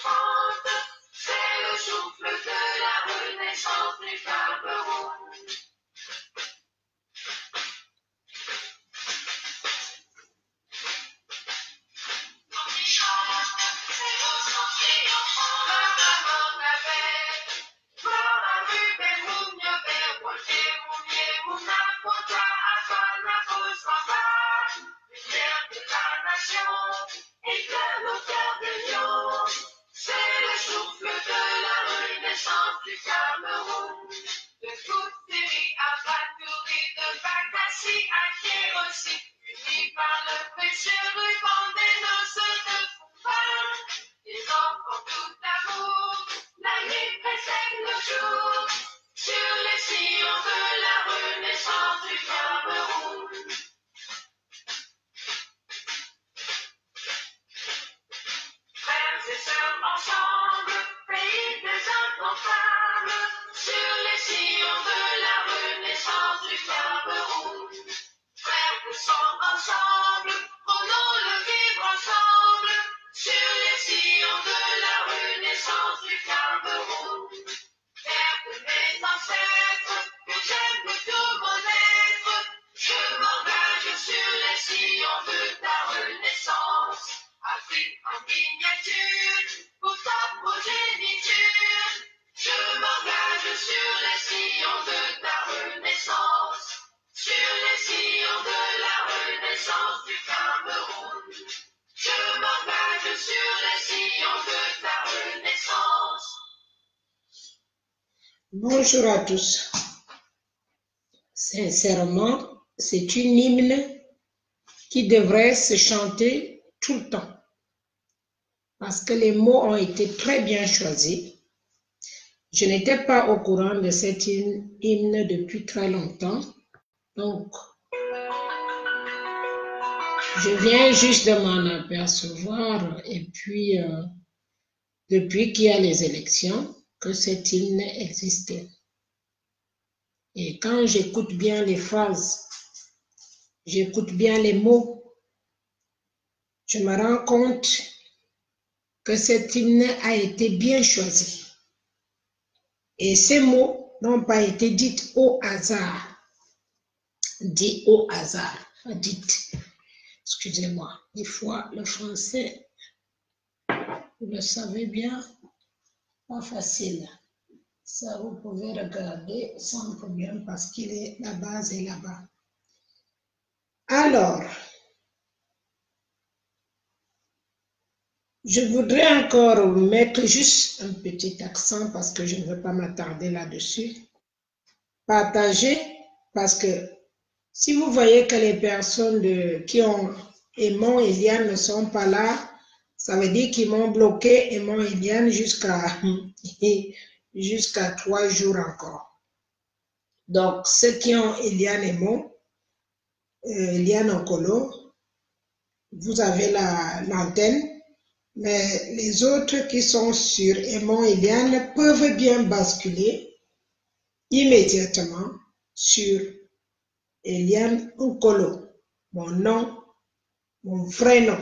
chante, c'est le souffle de la renaissance du Cameroun. C'est le souffle de la renaissance du Cameroun. De Kouteri à Batouri, de Bakassi à Kérosi, unis par le précieux ruban des noces de Fouffin. Les enfants tout amour, la nuit précède le jour, sur les sillons de la renaissance du Cameroun. Frères et sœurs ensemble, pays des incomptables, sur les sillons de la renaissance du Cameroun. Frères poussons ensemble, prenons le vivre ensemble, sur les sillons de la renaissance du Cameroun. Terre de mes ancêtres, que j'aime de tout mon être, je m'engage sur les sillons de ta renaissance. Afrique en miniature, pour ta progéniture, je m'engage sur les sillons de ta renaissance, sur les sillons de la renaissance du Cameroun. Je m'engage sur les sillons de ta renaissance. Bonjour à tous. Sincèrement, c'est une hymne qui devrait se chanter tout le temps parce que les mots ont été très bien choisis. Je n'étais pas au courant de cette hymne depuis très longtemps, donc je viens juste de m'en apercevoir et puis depuis qu'il y a les élections, que cette hymne existait. Et quand j'écoute bien les phrases, j'écoute bien les mots, je me rends compte que cette hymne a été bien choisi. Et ces mots n'ont pas été dits au hasard. Dit au hasard, dites. Excusez-moi, des fois le français, vous le savez bien, pas facile. Ça, vous pouvez regarder sans problème parce qu'il est, la base est là-bas. Alors, je voudrais encore mettre juste un petit accent parce que je ne veux pas m'attarder là-dessus. Partager, parce que si vous voyez que les personnes qui ont Aimon et Liane ne sont pas là, ça veut dire qu'ils m'ont bloqué Aimon et Liane jusqu'à 3 jours encore. Donc, ceux qui ont Eliane Aimon, Liane Okolo, vous avez l'antenne, mais les autres qui sont sur Aimon et Liane peuvent bien basculer immédiatement sur Eliane Okolo, mon nom, mon vrai nom.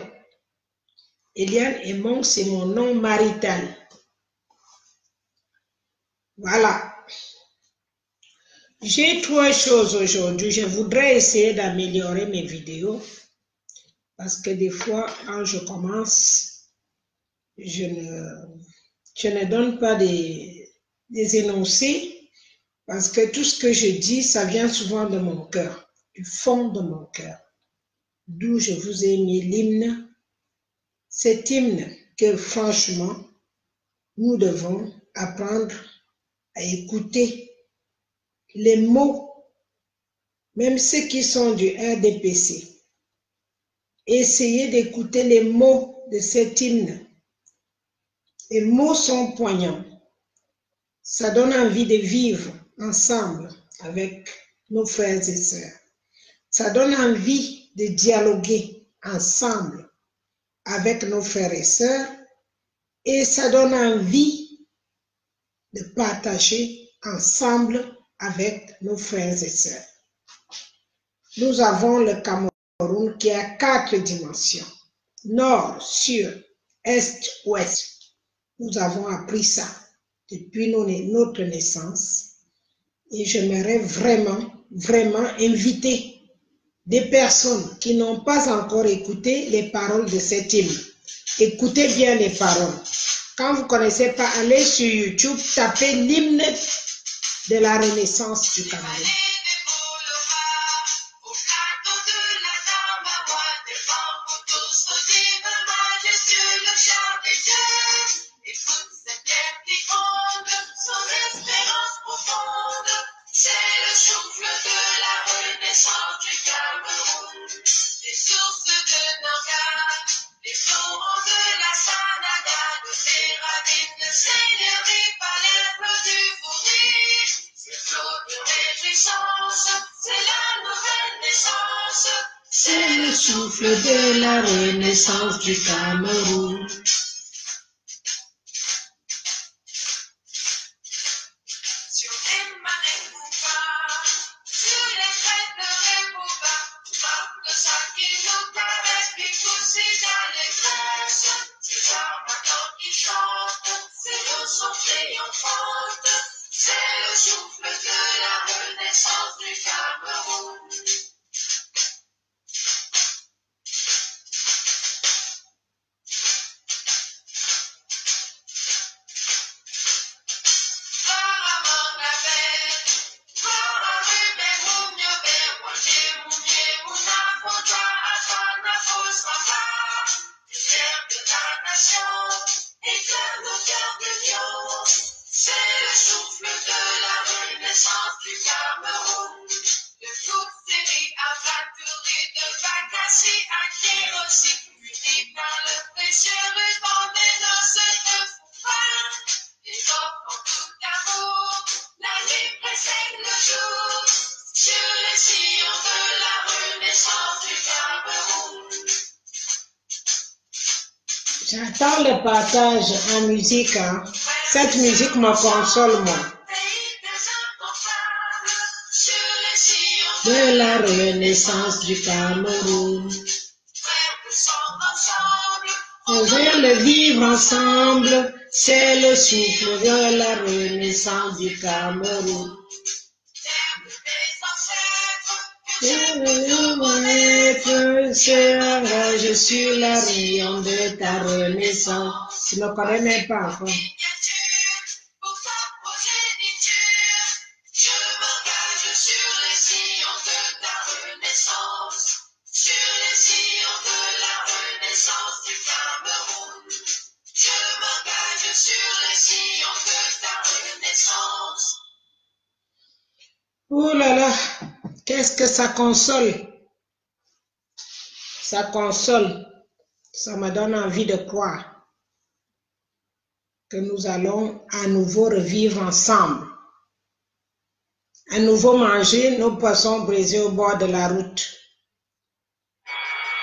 Eliane Aimon, c'est mon nom marital. Voilà. J'ai 3 choses aujourd'hui. Je voudrais essayer d'améliorer mes vidéos parce que des fois, quand je commence, je ne donne pas des énoncés parce que tout ce que je dis, ça vient souvent de mon cœur, du fond de mon cœur. D'où je vous ai mis l'hymne. Cet hymne que franchement, nous devons apprendre à écouter les mots, même ceux qui sont du RDPC. Essayez d'écouter les mots de cet hymne. Les mots sont poignants. Ça donne envie de vivre ensemble avec nos frères et sœurs. Ça donne envie de dialoguer ensemble avec nos frères et sœurs. Et ça donne envie de partager ensemble avec nos frères et sœurs. Nous avons le Cameroun qui a 4 dimensions. Nord, sud, est, ouest. Nous avons appris ça depuis notre naissance. Et j'aimerais vraiment inviter des personnes qui n'ont pas encore écouté les paroles de cet hymne. Écoutez bien les paroles. Quand vous ne connaissez pas, allez sur YouTube, tapez l'hymne de la Renaissance du Cameroun. C'est le souffle de la renaissance du Cameroun. Les sources de Nanga, les torrents de la Sanada, les ravines de Seigneurie par l'herbe du Bourri. C'est flot de réjouissance, c'est la nouvelle naissance. C'est le souffle de la renaissance du Cameroun. Sur les marais Bouba, sur les crêtes de Bouba, parle de ça qui nous caresse, puis poussé dans les fesses. C'est l'armatan qui chante, c'est le son triomphante, c'est le souffle de la renaissance du Cameroun. C'est le souffle de la renaissance du Cameroun. De toute série aventurée de Bakassi à Kérosi, unis par le précieux ruban des noces de Fouffin. Les hommes en tout amour, la nuit précède le jour, sur les sillons de la renaissance du Cameroun. J'attends le partage en musique. Hein. Cette musique me console, moi. De la renaissance du Cameroun. On veut le vivre ensemble. C'est le souffle de la renaissance du Cameroun. Je suis la rayon de ta renaissance. Tu ne connais même pas encore. Oh là là, qu'est-ce que ça console? Ça console. Ça me donne envie de croire que nous allons à nouveau revivre ensemble. À nouveau manger nos poissons brisés au bord de la route.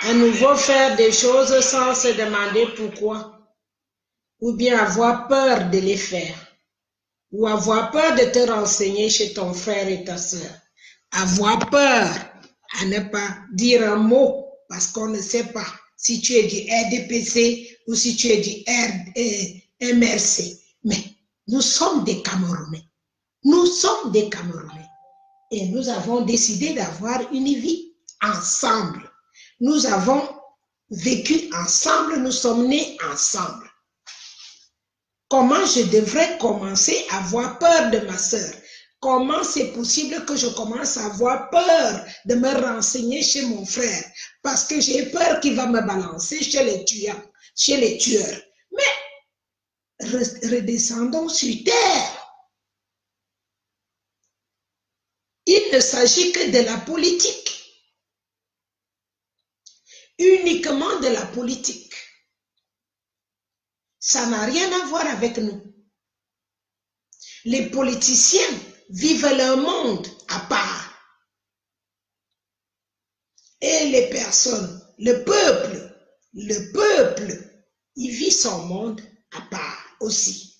À nouveau faire des choses sans se demander pourquoi. Ou bien avoir peur de les faire. Ou avoir peur de te renseigner chez ton frère et ta soeur. Avoir peur à ne pas dire un mot parce qu'on ne sait pas si tu es du RDPC ou si tu es du MRC. Mais nous sommes des Camerounais. Nous sommes des Camerounais. Et nous avons décidé d'avoir une vie ensemble. Nous avons vécu ensemble, nous sommes nés ensemble. Comment je devrais commencer à avoir peur de ma soeur? Comment c'est possible que je commence à avoir peur de me renseigner chez mon frère? Parce que j'ai peur qu'il va me balancer chez les tueurs. Mais redescendons sur terre. Il ne s'agit que de la politique. Uniquement de la politique. Ça n'a rien à voir avec nous. Les politiciens vivent leur monde à part. Et les personnes, le peuple, il vit son monde à part aussi.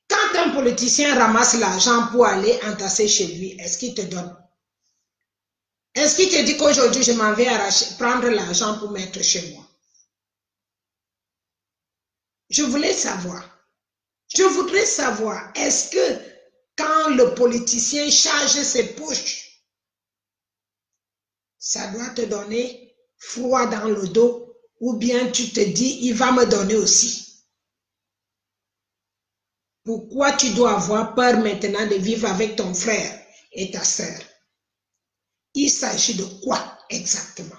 Quand un politicien ramasse l'argent pour aller entasser chez lui, est-ce qu'il te donne? Est-ce qu'il te dit qu'aujourd'hui je m'en vais prendre l'argent pour mettre chez moi? Je voulais savoir. Je voudrais savoir, est-ce que quand le politicien charge ses poches, ça doit te donner froid dans le dos, ou bien tu te dis, il va me donner aussi. Pourquoi tu dois avoir peur maintenant de vivre avec ton frère et ta sœur? Il s'agit de quoi exactement?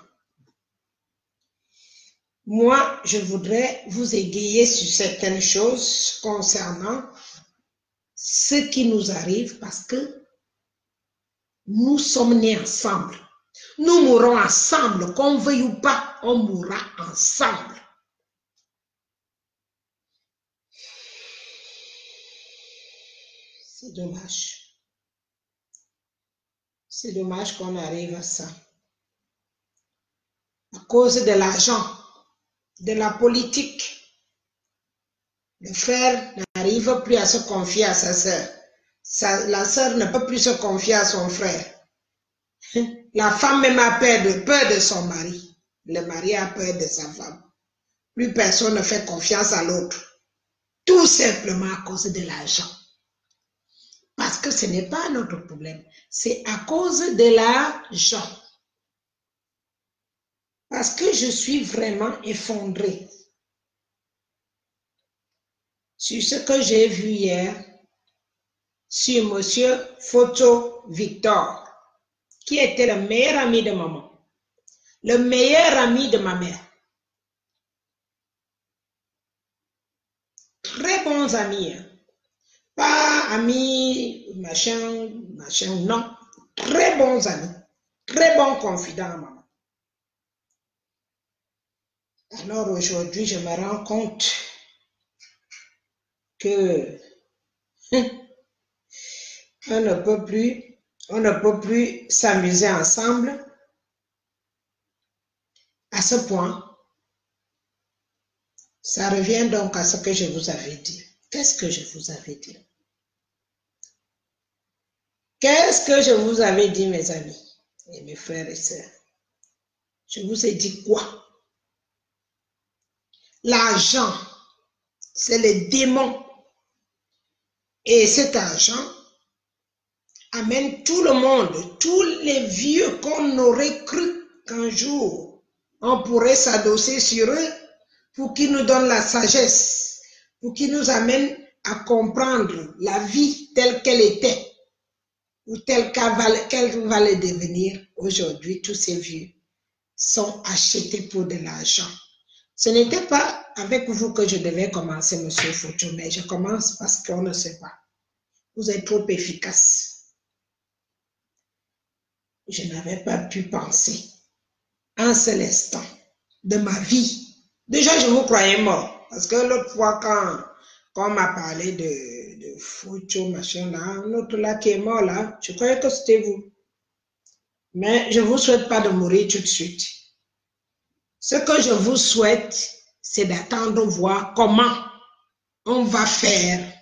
Moi, je voudrais vous égayer sur certaines choses concernant ce qui nous arrive parce que nous sommes nés ensemble. Nous mourrons ensemble, qu'on veuille ou pas, on mourra ensemble. C'est dommage. C'est dommage qu'on arrive à ça. À cause de l'argent, de la politique, le frère n'arrive plus à se confier à sa sœur. La sœur ne peut plus se confier à son frère. La femme même a peur de son mari. Le mari a peur de sa femme. Plus personne ne fait confiance à l'autre. Tout simplement à cause de l'argent. Parce que ce n'est pas notre problème. C'est à cause de l'argent. Parce que je suis vraiment effondrée sur ce que j'ai vu hier sur Monsieur Photo Victor, qui était le meilleur ami de maman, le meilleur ami de ma mère. Très bons amis, hein? Pas amis, machin, non. Très bons amis, très bons confidents, maman. Alors aujourd'hui, je me rends compte que on ne peut plus s'amuser ensemble à ce point. Ça revient donc à ce que je vous avais dit. Qu'est-ce que je vous avais dit? Qu'est-ce que je vous avais dit, mes amis et mes frères et sœurs? Je vous ai dit quoi? L'argent, c'est le démon. Et cet argent amène tout le monde, tous les vieux qu'on aurait cru qu'un jour on pourrait s'adosser sur eux pour qu'ils nous donnent la sagesse, pour qu'ils nous amènent à comprendre la vie telle qu'elle était ou telle qu'elle va le devenir. Aujourd'hui, tous ces vieux sont achetés pour de l'argent. Ce n'était pas avec vous que je devais commencer, Monsieur Photo, mais je commence parce qu'on ne sait pas. Vous êtes trop efficace. Je n'avais pas pu penser un seul instant de ma vie. Déjà, je vous croyais mort. Parce que l'autre fois, quand on m'a parlé de Photo, machin là, l'autre là qui est mort là, je croyais que c'était vous. Mais je ne vous souhaite pas de mourir tout de suite. Ce que je vous souhaite, c'est d'attendre voir comment on va faire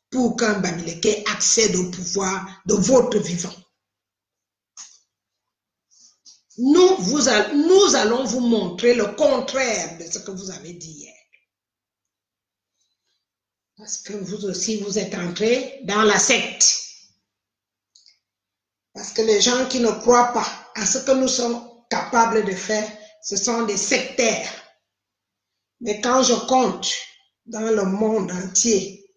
pour qu'un Bamileke accède au pouvoir de votre vivant. Nous allons vous montrer le contraire de ce que vous avez dit hier. Parce que vous aussi, vous êtes entrés dans la secte. Parce que les gens qui ne croient pas à ce que nous sommes capables de faire, ce sont des sectaires. Mais quand je compte dans le monde entier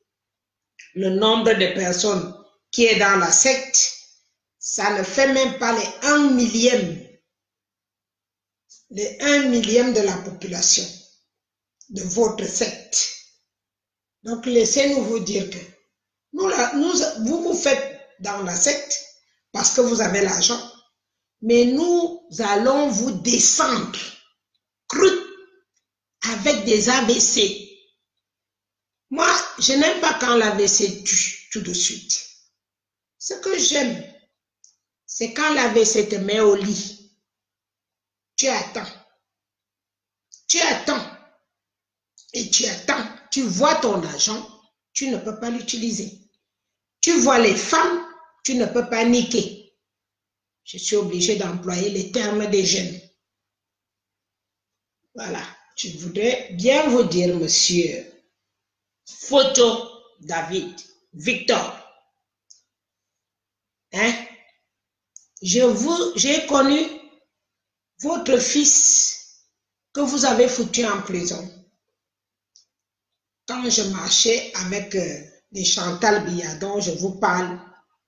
le nombre de personnes qui est dans la secte, ça ne fait même pas les 1 millième. Les 1 millième de la population de votre secte. Donc laissez-nous vous dire que vous vous faites dans la secte parce que vous avez l'argent, mais nous allons vous descendre cru avec des AVC. Moi, je n'aime pas quand l'AVC tue tout de suite. Ce que j'aime, c'est quand l'AVC te met au lit. Tu attends. Tu attends. Et tu attends. Tu vois ton argent, tu ne peux pas l'utiliser. Tu vois les femmes, tu ne peux pas niquer. Je suis obligée d'employer les termes des jeunes. Voilà. Je voudrais bien vous dire, monsieur Photo David, Victor. Hein? J'ai connu votre fils que vous avez foutu en prison. Quand je marchais avec les Chantal Biya dont je vous parle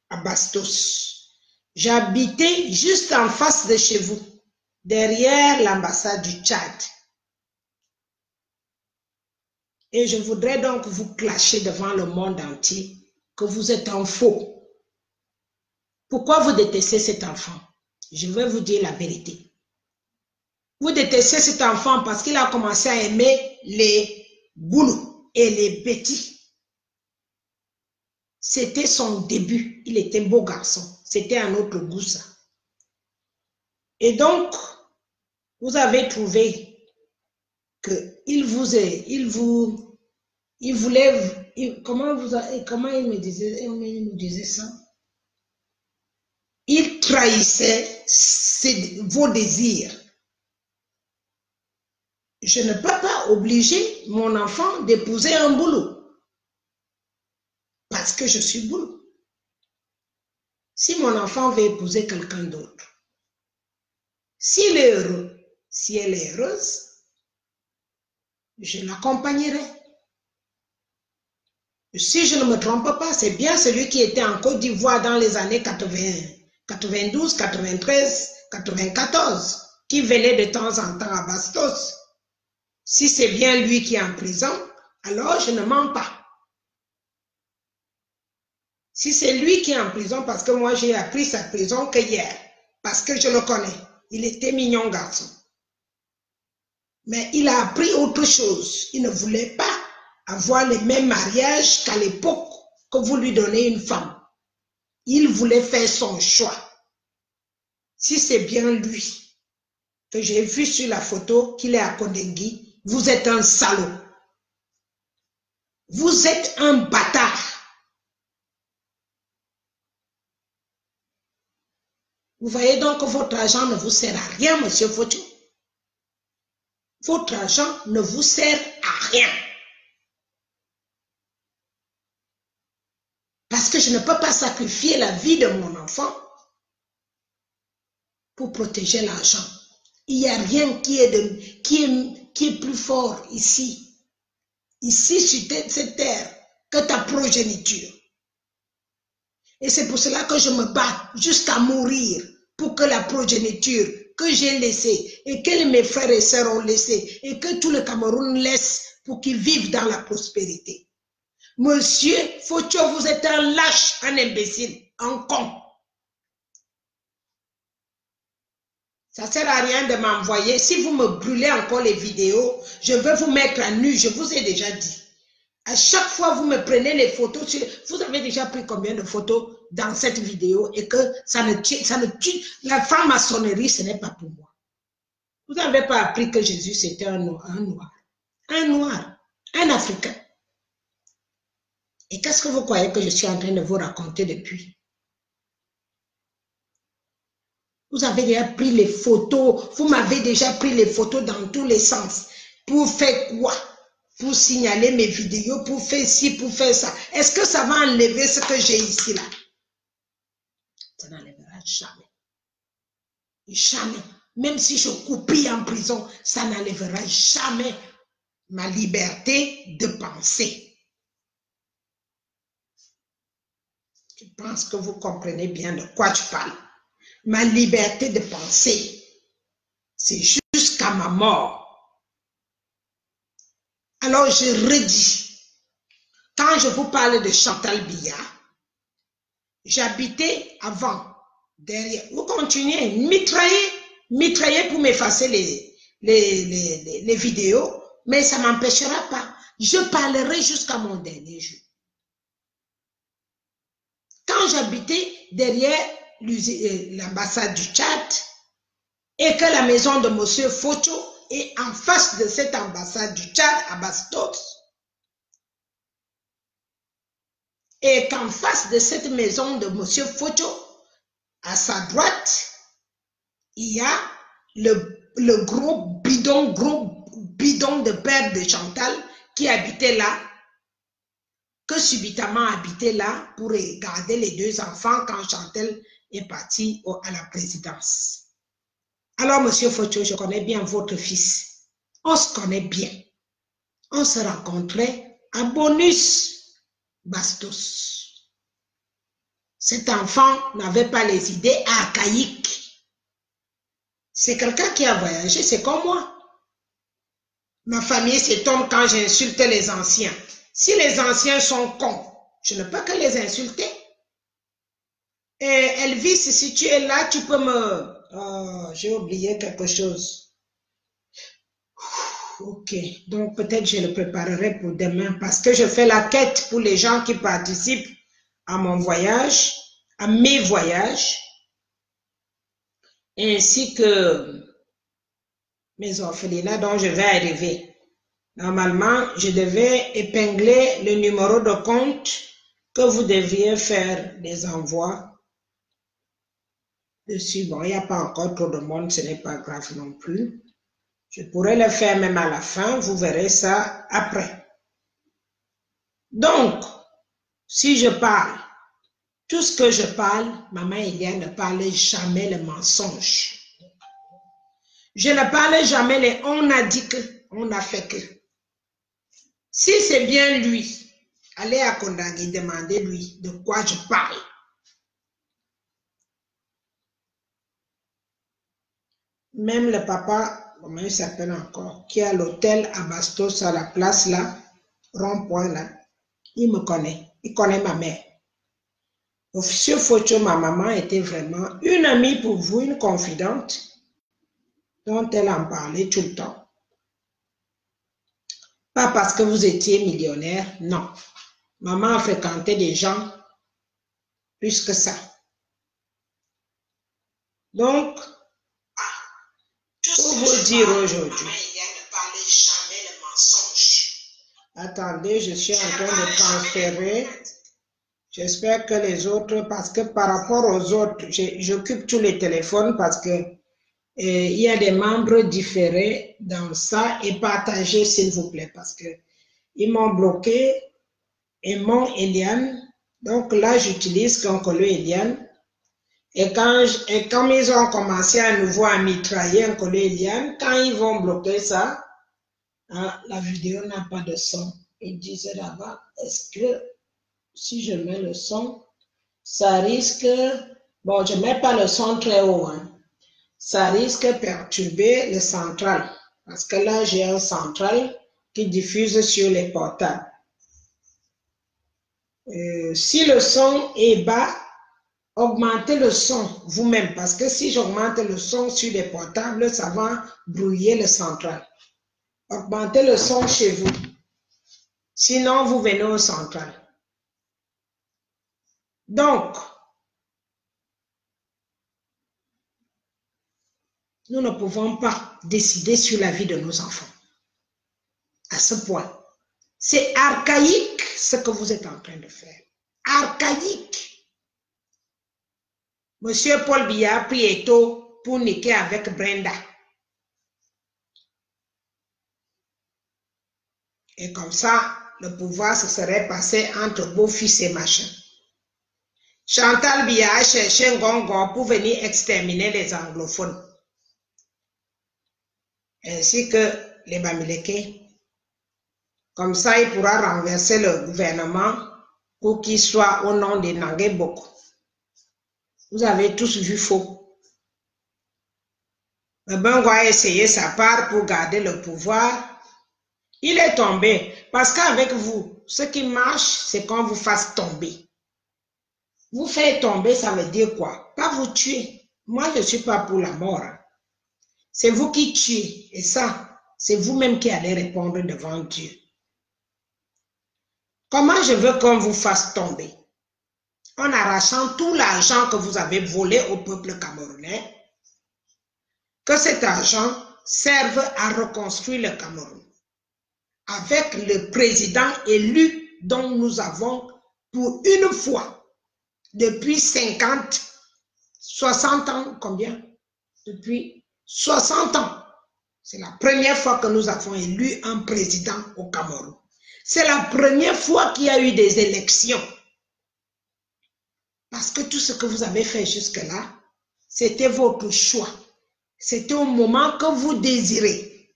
à Bastos, j'habitais juste en face de chez vous, derrière l'ambassade du Tchad. Et je voudrais donc vous clasher devant le monde entier que vous êtes un faux. Pourquoi vous détestez cet enfant? Je vais vous dire la vérité. Vous détestez cet enfant parce qu'il a commencé à aimer les boulous et les bêtis. C'était son début. Il était beau garçon. C'était un autre goût, ça. Et donc, vous avez trouvé qu'il voulait, comment il me disait ça? Il trahissait vos désirs. Je ne peux pas obliger mon enfant d'épouser un boulot parce que je suis boulot. Si mon enfant veut épouser quelqu'un d'autre, s'il est heureux, si elle est heureuse, je l'accompagnerai. Si je ne me trompe pas, c'est bien celui qui était en Côte d'Ivoire dans les années 92, 93, 94, qui venait de temps en temps à Bastos. Si c'est bien lui qui est en prison, alors je ne mens pas. Si c'est lui qui est en prison, parce que moi j'ai appris sa prison que hier, parce que je le connais, il était mignon garçon. Mais il a appris autre chose. Il ne voulait pas avoir le même mariage qu'à l'époque que vous lui donnez une femme. Il voulait faire son choix. Si c'est bien lui que j'ai vu sur la photo qu'il est à Kodengui, vous êtes un salaud. Vous êtes un bâtard. Vous voyez donc que votre argent ne vous sert à rien, monsieur Focho. Votre argent ne vous sert à rien. Parce que je ne peux pas sacrifier la vie de mon enfant pour protéger l'argent. Il n'y a rien qui est plus fort ici. Ici, sur cette terre, que ta progéniture. Et c'est pour cela que je me bats jusqu'à mourir pour que la progéniture que j'ai laissée et que mes frères et sœurs ont laissée et que tout le Cameroun laisse pour qu'ils vivent dans la prospérité. Monsieur Focho, vous êtes un lâche, un imbécile, un con. Ça ne sert à rien de m'envoyer. Si vous me brûlez encore les vidéos, je vais vous mettre à nu, je vous ai déjà dit. À chaque fois, vous me prenez les photos. Vous avez déjà pris combien de photos dans cette vidéo et que ça ne tue. La franc-maçonnerie, ce n'est pas pour moi. Vous n'avez pas appris que Jésus, c'était un noir. Un Africain. Et qu'est-ce que vous croyez que je suis en train de vous raconter depuis? Vous avez déjà pris les photos. Vous m'avez déjà pris les photos dans tous les sens. Pour faire quoi? Pour signaler mes vidéos, pour faire ci, pour faire ça. Est-ce que ça va enlever ce que j'ai ici là? Ça n'enlèvera jamais. Jamais. Même si je coupille en prison, ça n'enlèvera jamais ma liberté de penser. Je pense que vous comprenez bien de quoi je parle. Ma liberté de penser, c'est jusqu'à ma mort. Alors je redis, quand je vous parle de Chantal Biya, j'habitais avant, derrière. Vous continuez, mitrailler pour m'effacer les vidéos, mais ça ne m'empêchera pas. Je parlerai jusqu'à mon dernier jour. Quand j'habitais derrière l'ambassade du Tchad et que la maison de monsieur Focho est en face de cette ambassade du Tchad à Bastos, et qu'en face de cette maison de monsieur Focho, à sa droite, il y a le gros bidon de père de Chantal qui habitait là que subitement habité là pour garder les deux enfants quand Chantal est partie à la présidence. Alors, monsieur Focho, je connais bien votre fils. On se connaît bien. On se rencontrait à Bonus Bastos. Cet enfant n'avait pas les idées archaïques. C'est quelqu'un qui a voyagé, c'est comme moi. Ma famille s'étonne quand j'insulte les anciens. Si les anciens sont cons, je ne peux que les insulter. Et Elvis, si tu es là, tu peux me... Oh, j'ai oublié quelque chose. Ok, donc peut-être je le préparerai pour demain parce que je fais la quête pour les gens qui participent à mon voyage, à mes voyages, ainsi que mes orphelinats dont je vais arriver. Normalement, je devais épingler le numéro de compte que vous devriez faire des envois dessus. Bon, il n'y a pas encore trop de monde, ce n'est pas grave non plus. Je pourrais le faire même à la fin, vous verrez ça après. Donc, si je parle, tout ce que je parle, maman Eliane ne parle jamais le mensonge. Je ne parle jamais les on a dit que, on a fait que. Si c'est bien lui, allez à Kondagui, demandez-lui de quoi je parle. Même le papa, comment il s'appelle encore, qui a l'hôtel à Bastos, à la place là, rond-point là, il me connaît, il connaît ma mère. Officier Focho, ma maman était vraiment une amie pour vous, une confidente, dont elle en parlait tout le temps. Pas parce que vous étiez millionnaire, non. Maman a fréquenté des gens plus que ça. Donc, pour vous dire aujourd'hui, attendez, je suis en train de transférer. J'espère que les autres, parce que par rapport aux autres, j'occupe tous les téléphones parce que il y a des membres différés dans ça et partagez s'il vous plaît parce que ils m'ont bloqué et mon Eliane. Donc là, j'utilise Concolo Eliane. Et comme ils ont commencé à nouveau à mitrailler Concolo Eliane, quand ils vont bloquer ça, hein, la vidéo n'a pas de son. Ils disaient là-bas, est-ce que si je mets le son, ça risque, bon, je ne mets pas le son très haut, hein, ça risque de perturber le central. Parce que là, j'ai un central qui diffuse sur les portables. Si le son est bas, augmentez le son vous-même. Parce que si j'augmente le son sur les portables, ça va brouiller le central. Augmentez le son chez vous. Sinon, vous venez au central. Donc, nous ne pouvons pas décider sur la vie de nos enfants. À ce point. C'est archaïque ce que vous êtes en train de faire. Archaïque. Monsieur Paul Biya a pris Eto pour niquer avec Brenda. Et comme ça, le pouvoir se serait passé entre beau-fils et machin. Chantal Biya a cherché Ngongo pour venir exterminer les anglophones. Ainsi que les Bamileke. Comme ça, il pourra renverser le gouvernement pour qu'il soit au nom de Nangué Boko. Vous avez tous vu faux. Le Bongo a essayé sa part pour garder le pouvoir. Il est tombé. Parce qu'avec vous, ce qui marche, c'est qu'on vous fasse tomber. Vous faire tomber, ça veut dire quoi? Pas vous tuer. Moi, je ne suis pas pour la mort. C'est vous qui tuez. Et ça, c'est vous-même qui allez répondre devant Dieu. Comment je veux qu'on vous fasse tomber? En arrachant tout l'argent que vous avez volé au peuple camerounais, que cet argent serve à reconstruire le Cameroun. Avec le président élu dont nous avons pour une fois, depuis 50, 60 ans, combien? Depuis 60 ans. C'est la première fois que nous avons élu un président au Cameroun. C'est la première fois qu'il y a eu des élections. Parce que tout ce que vous avez fait jusque-là, c'était votre choix. C'était au moment que vous désirez.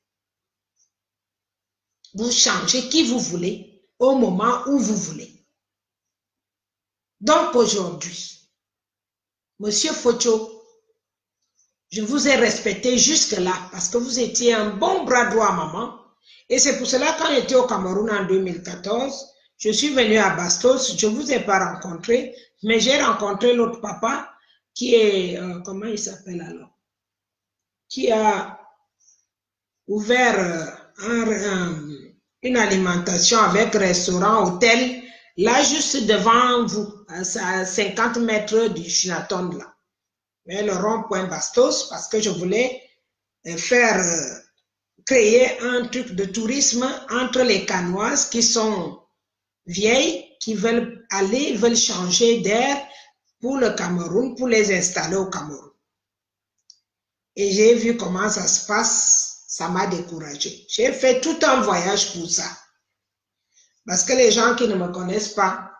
Vous changez qui vous voulez au moment où vous voulez. Donc aujourd'hui, Monsieur Focho, je vous ai respecté jusque-là parce que vous étiez un bon bras droit à maman. Et c'est pour cela, quand j'étais au Cameroun en 2014, je suis venue à Bastos, je ne vous ai pas rencontré, mais j'ai rencontré l'autre papa qui est, comment il s'appelle alors, qui a ouvert une alimentation avec restaurant, hôtel, là juste devant vous, à 50 mètres du Chinaton là. Mais le rond-point Bastos, parce que je voulais faire créer un truc de tourisme entre les Canoises qui sont vieilles, qui veulent aller, veulent changer d'air pour le Cameroun, pour les installer au Cameroun. Et j'ai vu comment ça se passe, ça m'a découragée. J'ai fait tout un voyage pour ça. Parce que les gens qui ne me connaissent pas,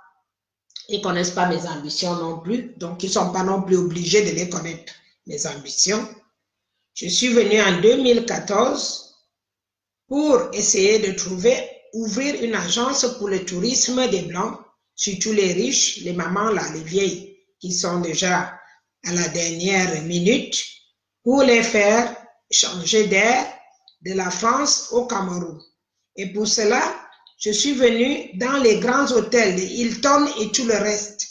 ils ne connaissent pas mes ambitions non plus, donc ils ne sont pas non plus obligés de les connaître, mes ambitions. Je suis venue en 2014 pour essayer de ouvrir une agence pour le tourisme des Blancs, surtout les riches, les mamans là, les vieilles, qui sont déjà à la dernière minute, pour les faire changer d'air de la France au Cameroun. Et pour cela, je suis venue dans les grands hôtels de Hilton et tout le reste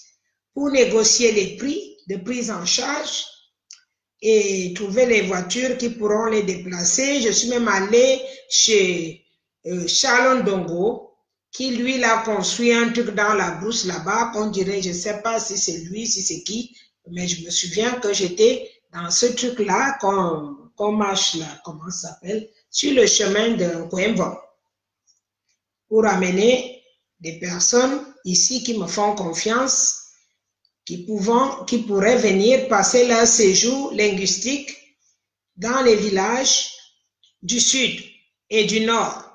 pour négocier les prix de prise en charge et trouver les voitures qui pourront les déplacer. Je suis même allée chez Charles Ndongo, qui lui l'a construit un truc dans la brousse là-bas, qu'on dirait, je ne sais pas si c'est lui, si c'est qui, mais je me souviens que j'étais dans ce truc-là, qu'on marche là, comment ça s'appelle, sur le chemin de Coimbo, pour amener des personnes ici qui me font confiance, qui pourraient venir passer leur séjour linguistique dans les villages du sud et du nord.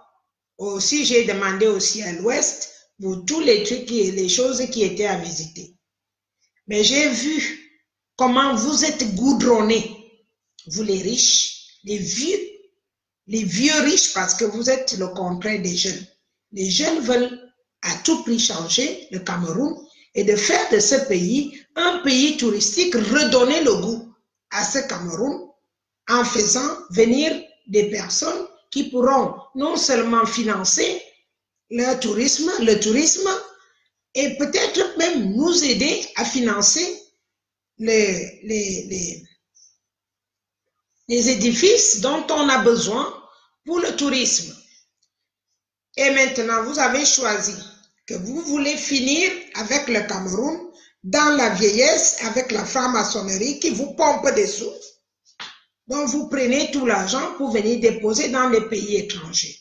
Aussi, j'ai demandé aussi à l'ouest pour tous les trucs, les choses qui étaient à visiter. Mais j'ai vu comment vous êtes goudronnés, vous les riches, les vieux riches, parce que vous êtes le contraire des jeunes. Les jeunes veulent à tout prix changer le Cameroun et de faire de ce pays un pays touristique, redonner le goût à ce Cameroun en faisant venir des personnes qui pourront non seulement financer le tourisme, et peut-être même nous aider à financer les édifices dont on a besoin pour le tourisme. Et maintenant, vous avez choisi que vous voulez finir avec le Cameroun dans la vieillesse avec la franc-maçonnerie qui vous pompe des sous. Donc, vous prenez tout l'argent pour venir déposer dans les pays étrangers.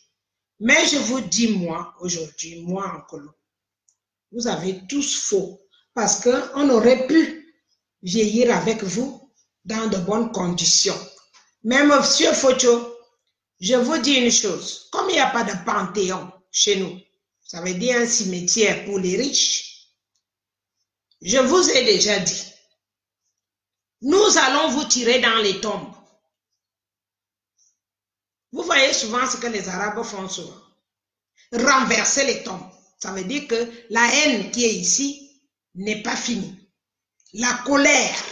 Mais je vous dis, moi, aujourd'hui, moi en Colo, vous avez tous faux. Parce qu'on aurait pu vieillir avec vous dans de bonnes conditions. Mais monsieur Focho, je vous dis une chose. Comme il n'y a pas de panthéon chez nous, ça veut dire un cimetière pour les riches, je vous ai déjà dit, nous allons vous tirer dans les tombes. Vous voyez souvent ce que les Arabes font souvent. Renverser les tombes. Ça veut dire que la haine qui est ici n'est pas finie. La colère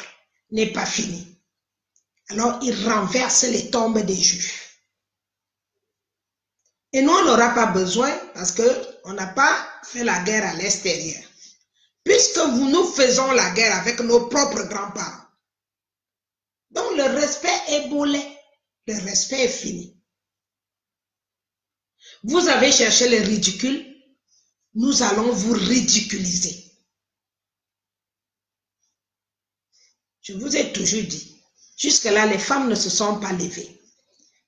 n'est pas finie. Alors, ils renversent les tombes des Juifs. Et nous, on n'aura pas besoin parce qu'on n'a pas fait la guerre à l'extérieur. Puisque nous faisons la guerre avec nos propres grands-parents. Donc, le respect est bolé. Le respect est fini. Vous avez cherché le ridicule. Nous allons vous ridiculiser. Je vous ai toujours dit, jusque-là, les femmes ne se sont pas levées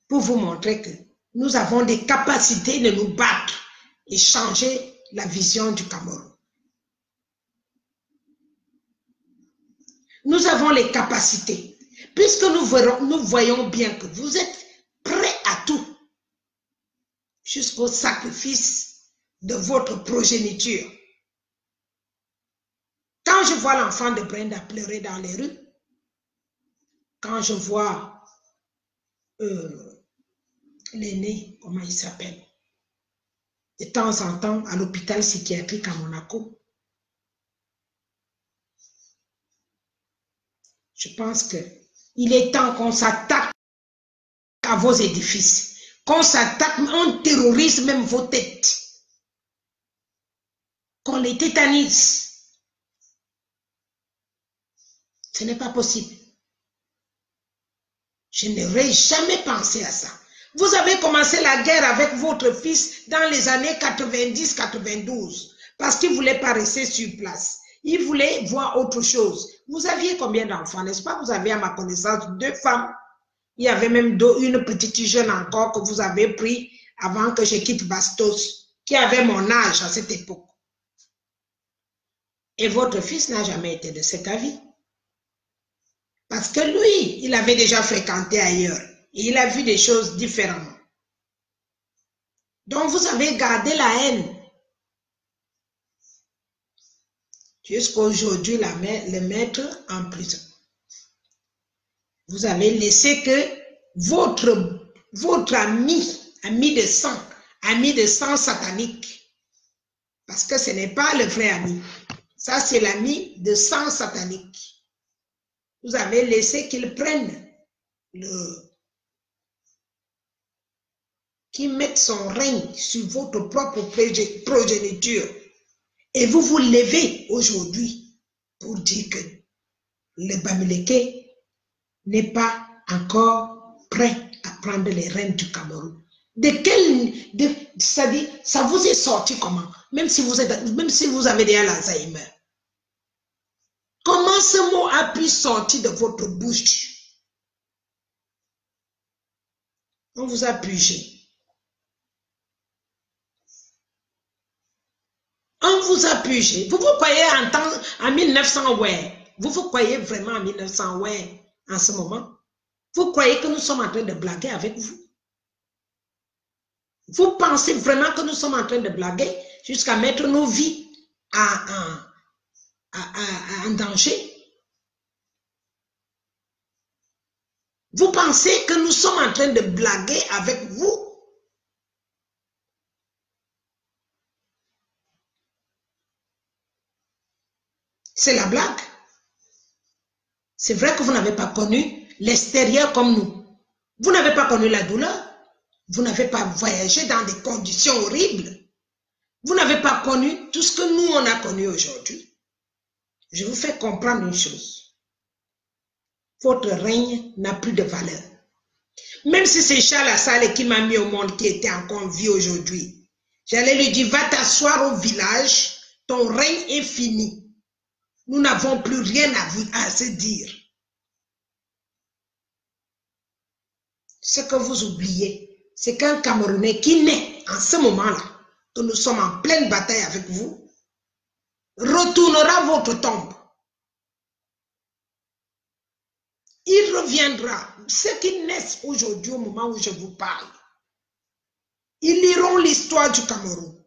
pour vous montrer que nous avons des capacités de nous battre et changer la vision du Cameroun. Nous avons les capacités, puisque nous voyons bien que vous êtes prêts à tout, jusqu'au sacrifice. de votre progéniture. Quand je vois l'enfant de Brenda pleurer dans les rues, quand je vois l'aîné, comment il s'appelle, de temps en temps à l'hôpital psychiatrique à Monaco, je pense qu'il est temps qu'on s'attaque à vos édifices, qu'on s'attaque, on terrorise même vos têtes, qu'on les tétanise. Ce n'est pas possible. Je n'aurais jamais pensé à ça. Vous avez commencé la guerre avec votre fils dans les années 90-92 parce qu'il ne voulait pas rester sur place. Il voulait voir autre chose. Vous aviez combien d'enfants, n'est-ce pas? Vous avez à ma connaissance 2 femmes. Il y avait même une petite jeune encore que vous avez pris avant que je quitte Bastos, qui avait mon âge à cette époque. Et votre fils n'a jamais été de cet avis. Parce que lui, il avait déjà fréquenté ailleurs. Et il a vu des choses différemment. Donc vous avez gardé la haine. Jusqu'à aujourd'hui, le mettre en prison. Vous avez laissé que votre ami de sang satanique, parce que ce n'est pas le vrai ami, ça c'est l'ami de sang satanique. Vous avez laissé qu'il prenne qu'il mette son règne sur votre propre progéniture. Et vous vous levez aujourd'hui pour dire que le Bamileke n'est pas encore prêt à prendre les rênes du Cameroun. Ça vous est sorti comment? Même si vous avez déjà l'Alzheimer. Comment ce mot a pu sortir de votre bouche? On vous a purgé. On vous a purgé. Vous vous croyez en 1900, ouais. Vous croyez vraiment en 1900, ouais, en ce moment? Vous croyez que nous sommes en train de blaguer avec vous? Vous pensez vraiment que nous sommes en train de blaguer jusqu'à mettre nos vies en danger? Vous pensez que nous sommes en train de blaguer avec vous? C'est la blague. C'est vrai que vous n'avez pas connu l'extérieur comme nous. Vous n'avez pas connu la douleur. Vous n'avez pas voyagé dans des conditions horribles. Vous n'avez pas connu tout ce que nous, on a connu aujourd'hui. Je vous fais comprendre une chose. Votre règne n'a plus de valeur. Même si c'est Charles Assale qui m'a mis au monde, qui était encore en vie aujourd'hui, j'allais lui dire, va t'asseoir au village, ton règne est fini. Nous n'avons plus rien à se dire. Ce que vous oubliez, c'est qu'un Camerounais qui naît en ce moment-là, que nous sommes en pleine bataille avec vous, retournera votre tombe. Il reviendra. Ceux qui naissent aujourd'hui au moment où je vous parle, ils liront l'histoire du Cameroun.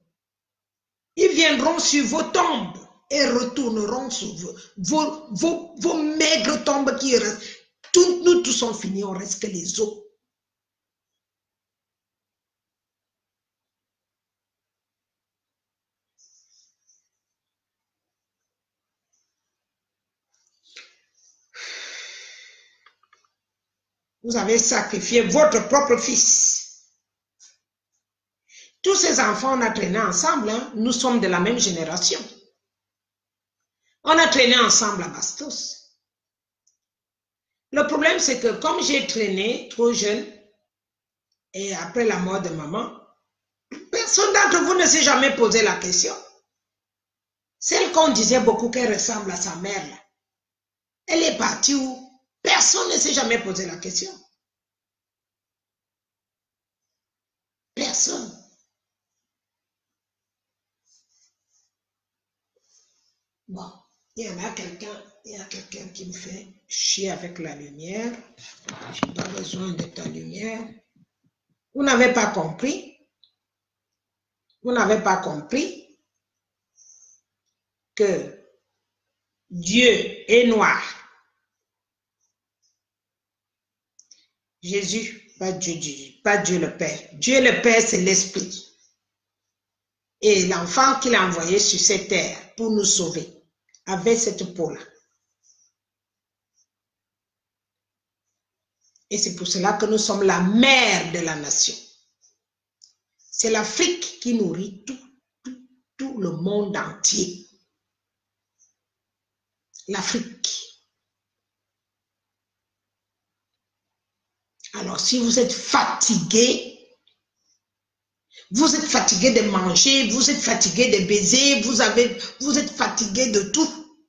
Ils viendront sur vos tombes et retourneront sur vos maigres tombes qui restent. Nous tous sommes finis, on reste que les os. Vous avez sacrifié votre propre fils. Tous ces enfants, on a traîné ensemble. Hein? Nous sommes de la même génération. On a traîné ensemble à Bastos. Le problème, c'est que comme j'ai traîné trop jeune, et après la mort de maman, personne d'entre vous ne s'est jamais posé la question. Celle qu'on disait beaucoup qu'elle ressemble à sa mère, là, elle est partie où? Personne ne s'est jamais posé la question. Personne. Bon, il y a quelqu'un qui me fait chier avec la lumière. Je n'ai pas besoin de ta lumière. Vous n'avez pas compris. Vous n'avez pas compris que Dieu est noir. Jésus, pas Dieu le Père. Dieu le Père, c'est l'Esprit. Et l'enfant qu'il a envoyé sur cette terre pour nous sauver, avait cette peau-là. Et c'est pour cela que nous sommes la mère de la nation. C'est l'Afrique qui nourrit tout le monde entier. L'Afrique. Alors, si vous êtes fatigué de manger, vous êtes fatigué de baiser, vous êtes fatigué de tout,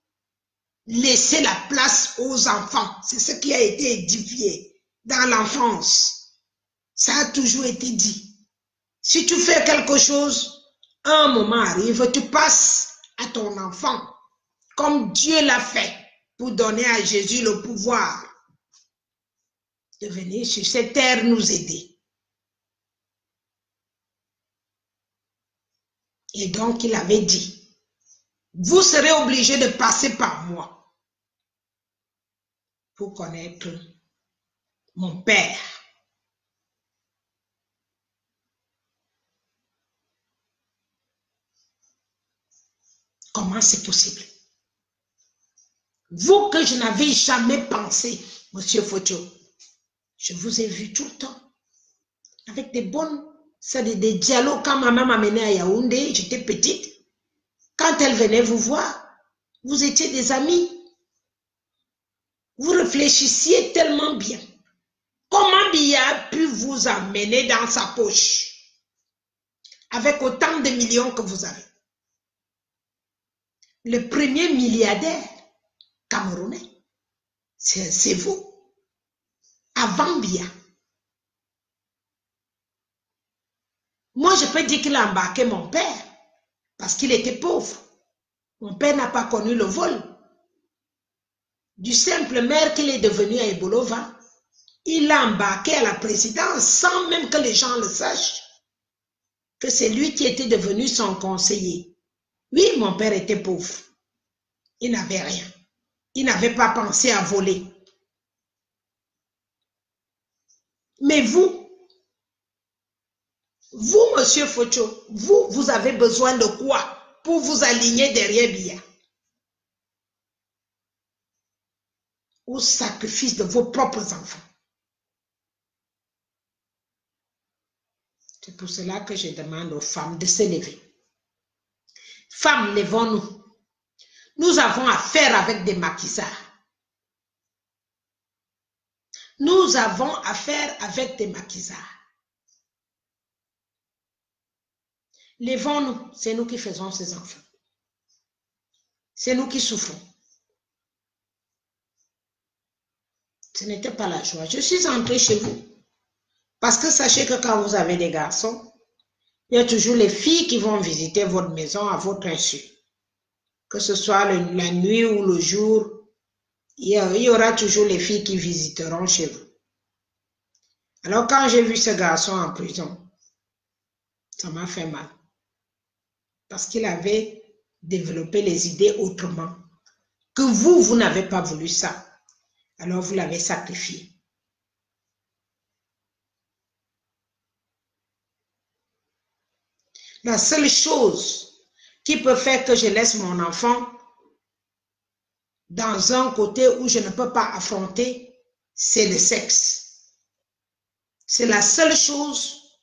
laissez la place aux enfants. C'est ce qui a été édifié dans l'enfance. Ça a toujours été dit. Si tu fais quelque chose, un moment arrive, tu passes à ton enfant, comme Dieu l'a fait, pour donner à Jésus le pouvoir de venir sur cette terre nous aider. Et donc, il avait dit, vous serez obligés de passer par moi pour connaître mon Père. Comment c'est possible? Vous que je n'avais jamais pensé, Monsieur Focho, je vous ai vu tout le temps, avec des bonnes, c'est des dialogues. Quand maman m'a amené à Yaoundé, j'étais petite, quand elle venait vous voir, vous étiez des amis. Vous réfléchissiez tellement bien. Comment Biya a pu vous amener dans sa poche avec autant de millions que vous avez? Le premier milliardaire camerounais, c'est vous. Avant Biya. Moi, je peux dire qu'il a embarqué mon père parce qu'il était pauvre. Mon père n'a pas connu le vol. Du simple maire qu'il est devenu à Ebolova, il l'a embarqué à la présidence sans même que les gens le sachent. Que c'est lui qui était devenu son conseiller. Oui, mon père était pauvre. Il n'avait rien. Il n'avait pas pensé à voler. Mais vous, Monsieur Focho, vous avez besoin de quoi pour vous aligner derrière Biya? Au sacrifice de vos propres enfants. C'est pour cela que je demande aux femmes de se lever. Femmes, levons-nous. Nous avons affaire avec des maquisards. Nous avons affaire avec des maquisards. Levons-nous, c'est nous qui faisons ces enfants. C'est nous qui souffrons. Ce n'était pas la joie. Je suis entrée chez vous. Parce que sachez que quand vous avez des garçons, il y a toujours les filles qui vont visiter votre maison à votre insu. Que ce soit la nuit ou le jour, il y aura toujours les filles qui visiteront chez vous. Alors quand j'ai vu ce garçon en prison, ça m'a fait mal. Parce qu'il avait développé les idées autrement. Que vous n'avez pas voulu ça. Alors vous l'avez sacrifié. La seule chose qui peut faire que je laisse mon enfant dans un côté où je ne peux pas affronter, c'est le sexe. C'est la seule chose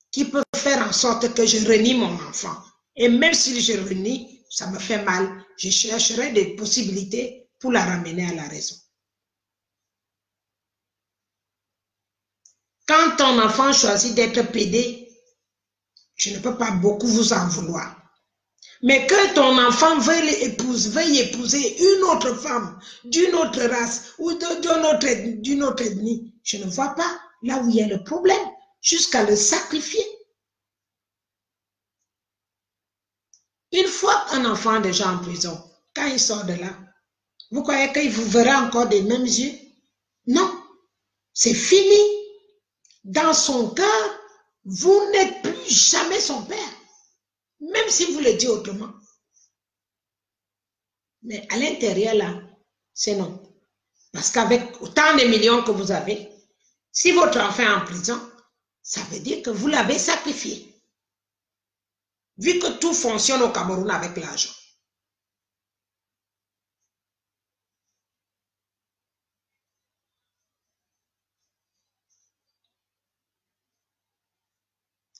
qui peut faire en sorte que je renie mon enfant. Et même si je renie, ça me fait mal. Je chercherai des possibilités pour la ramener à la raison. Quand ton enfant choisit d'être pédé, je ne peux pas beaucoup vous en vouloir. Mais que ton enfant veuille épouser une autre femme, d'une autre race ou d'une autre ethnie, je ne vois pas là où il y a le problème, jusqu'à le sacrifier. Une fois qu'un enfant est déjà en prison, quand il sort de là, vous croyez qu'il vous verra encore des mêmes yeux? Non, c'est fini. Dans son cœur, vous n'êtes plus jamais son père. Même si vous le dites autrement. Mais à l'intérieur, là, c'est non. Parce qu'avec autant de millions que vous avez, si votre enfant est en prison, ça veut dire que vous l'avez sacrifié. Vu que tout fonctionne au Cameroun avec l'argent.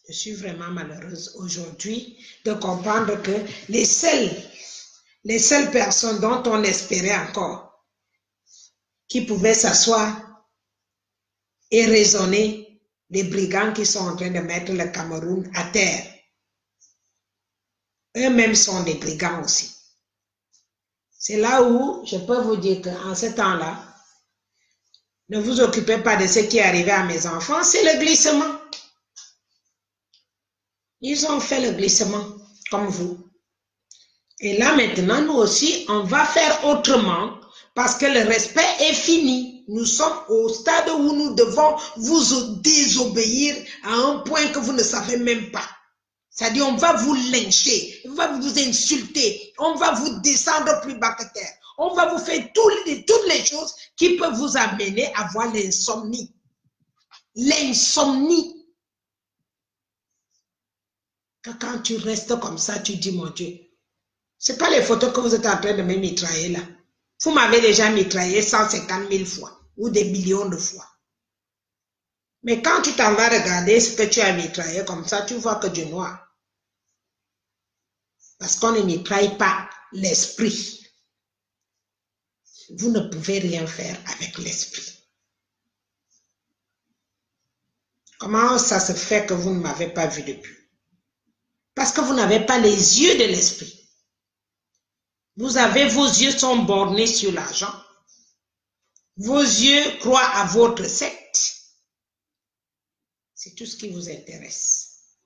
Je suis vraiment malheureuse aujourd'hui de comprendre que les seules personnes dont on espérait encore qui pouvaient s'asseoir et raisonner, les brigands qui sont en train de mettre le Cameroun à terre, eux-mêmes sont des brigands aussi. C'est là où je peux vous dire qu'en ce temps-là, ne vous occupez pas de ce qui est arrivé à mes enfants, c'est le glissement. Ils ont fait le glissement, comme vous. Et là, maintenant, nous aussi, on va faire autrement parce que le respect est fini. Nous sommes au stade où nous devons vous désobéir à un point que vous ne savez même pas. C'est-à-dire, on va vous lyncher, on va vous insulter, on va vous descendre plus bas que terre. On va vous faire toutes les choses qui peuvent vous amener à avoir l'insomnie. L'insomnie. Quand tu restes comme ça, tu dis, mon Dieu, ce n'est pas les photos que vous êtes en train de me mitrailler là. Vous m'avez déjà mitraillé 150 000 fois ou des millions de fois. Mais quand tu t'en vas regarder ce que tu as mitraillé comme ça, tu vois que du noir. Parce qu'on ne mitraille pas l'esprit. Vous ne pouvez rien faire avec l'esprit. Comment ça se fait que vous ne m'avez pas vu depuis? Parce que vous n'avez pas les yeux de l'esprit. Vos yeux sont bornés sur l'argent. Vos yeux croient à votre secte. C'est tout ce qui vous intéresse.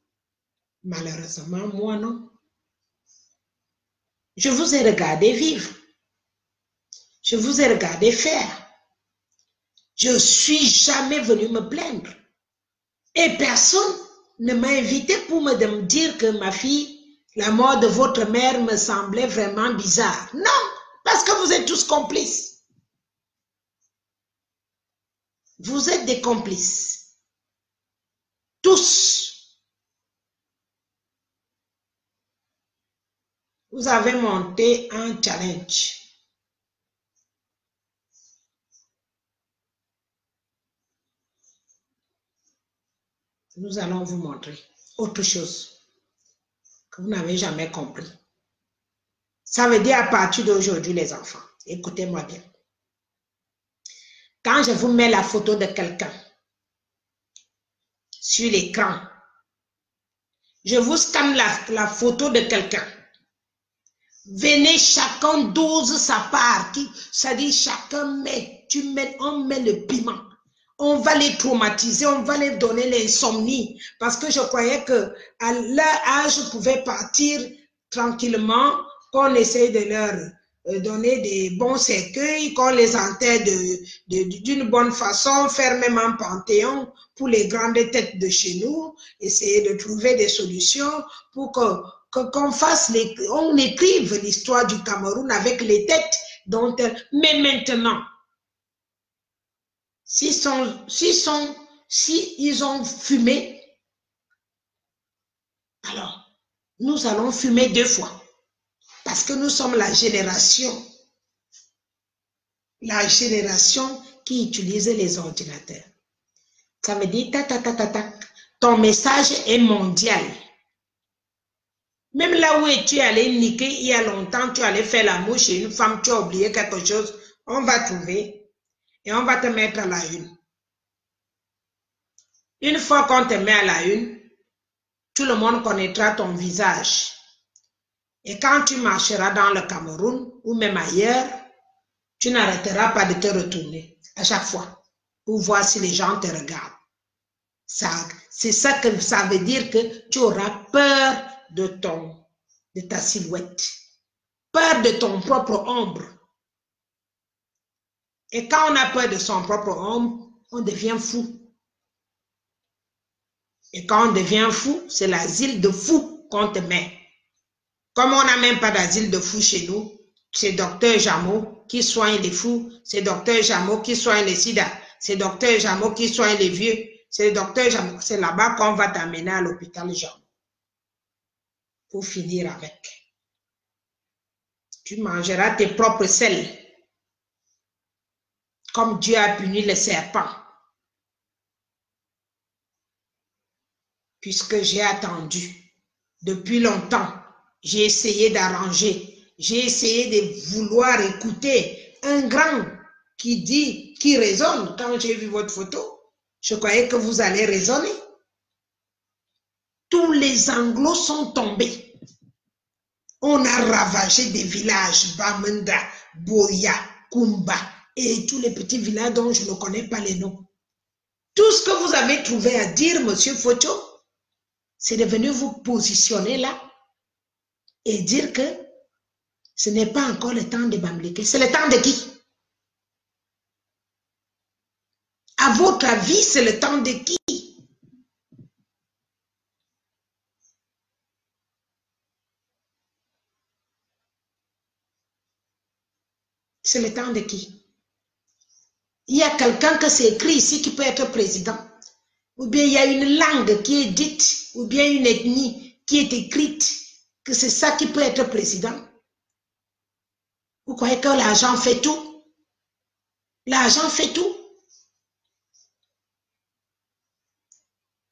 Malheureusement, moi non. Je vous ai regardé vivre. Je vous ai regardé faire. Je ne suis jamais venu me plaindre. Et personne ne m'a invité pour me dire que ma fille, la mort de votre mère me semblait vraiment bizarre. Non, parce que vous êtes tous complices. Vous êtes des complices. Tous. Vous avez monté un challenge. Nous allons vous montrer autre chose que vous n'avez jamais compris. Ça veut dire à partir d'aujourd'hui, les enfants, écoutez-moi bien. Quand je vous mets la photo de quelqu'un sur l'écran, je vous scanne la photo de quelqu'un. Venez, chacun dose sa part. C'est-à-dire, chacun on met le piment. On va les traumatiser, on va les donner l'insomnie. Parce que je croyais que à leur âge, je pouvais partir tranquillement, qu'on essaye de leur donner des bons cercueils, qu'on les enterre d'une bonne façon, faire même un panthéon pour les grandes têtes de chez nous, essayer de trouver des solutions pour qu'on on écrive l'histoire du Cameroun avec les têtes dont mais maintenant, s'ils ont fumé, alors nous allons fumer 2 fois. Parce que nous sommes la génération qui utilise les ordinateurs. Ça veut dire, ton message est mondial. Même là où tu allais niquer il y a longtemps, tu allais faire la mouche chez une femme, tu as oublié quelque chose, on va trouver et on va te mettre à la une. Une fois qu'on te met à la une, tout le monde connaîtra ton visage. Et quand tu marcheras dans le Cameroun ou même ailleurs, tu n'arrêteras pas de te retourner à chaque fois pour voir si les gens te regardent. C'est ça que ça veut dire, que tu auras peur de ta silhouette, peur de ton propre ombre. Et quand on a peur de son propre ombre, on devient fou. Et quand on devient fou, c'est l'asile de fou qu'on te met. Comme on n'a même pas d'asile de fous chez nous, c'est docteur Jameau qui soigne les fous, c'est docteur Jameau qui soigne les sida, c'est docteur Jameau qui soigne les vieux, c'est docteur Jameau. C'est là-bas qu'on va t'amener à l'hôpital Jameau. Pour finir avec. Tu mangeras tes propres selles. Comme Dieu a puni les serpents. Puisque j'ai attendu depuis longtemps, j'ai essayé d'arranger, j'ai essayé de vouloir écouter un grand qui dit, qui raisonne. Quand j'ai vu votre photo, je croyais que vous allez raisonner. Tous les Anglos sont tombés. On a ravagé des villages, Bamenda, Boya, Kumba et tous les petits villages dont je ne connais pas les noms. Tout ce que vous avez trouvé à dire, monsieur Focho, c'est de venir vous positionner là et dire que ce n'est pas encore le temps de Bamileke. C'est le temps de qui? À votre avis, c'est le temps de qui? C'est le temps de qui? Il y a quelqu'un que c'est écrit ici qui peut être président. Ou bien il y a une langue qui est dite, ou bien une ethnie qui est écrite, que c'est ça qui peut être président. Vous croyez que l'argent fait tout? L'argent fait tout.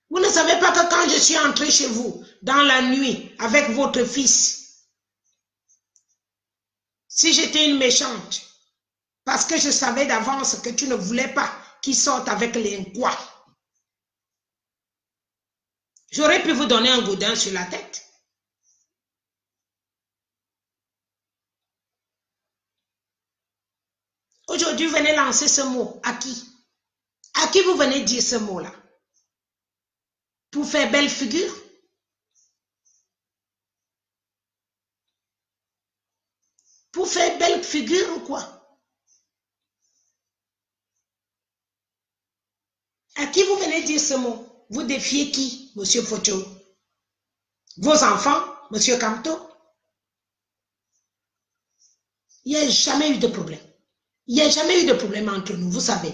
Vous ne savez pas que quand je suis entré chez vous, dans la nuit, avec votre fils, si j'étais une méchante, parce que je savais d'avance que tu ne voulais pas qu'il sorte avec les quoi, j'aurais pu vous donner un goudin sur la tête. Aujourd'hui, vous venez lancer ce mot. À qui? À qui vous venez dire ce mot-là? Pour faire belle figure? Pour faire belle figure ou quoi? À qui vous venez dire ce mot? Vous défiez qui, monsieur Focho? Vos enfants, monsieur Kamto? Il n'y a jamais eu de problème. Il n'y a jamais eu de problème entre nous, vous savez.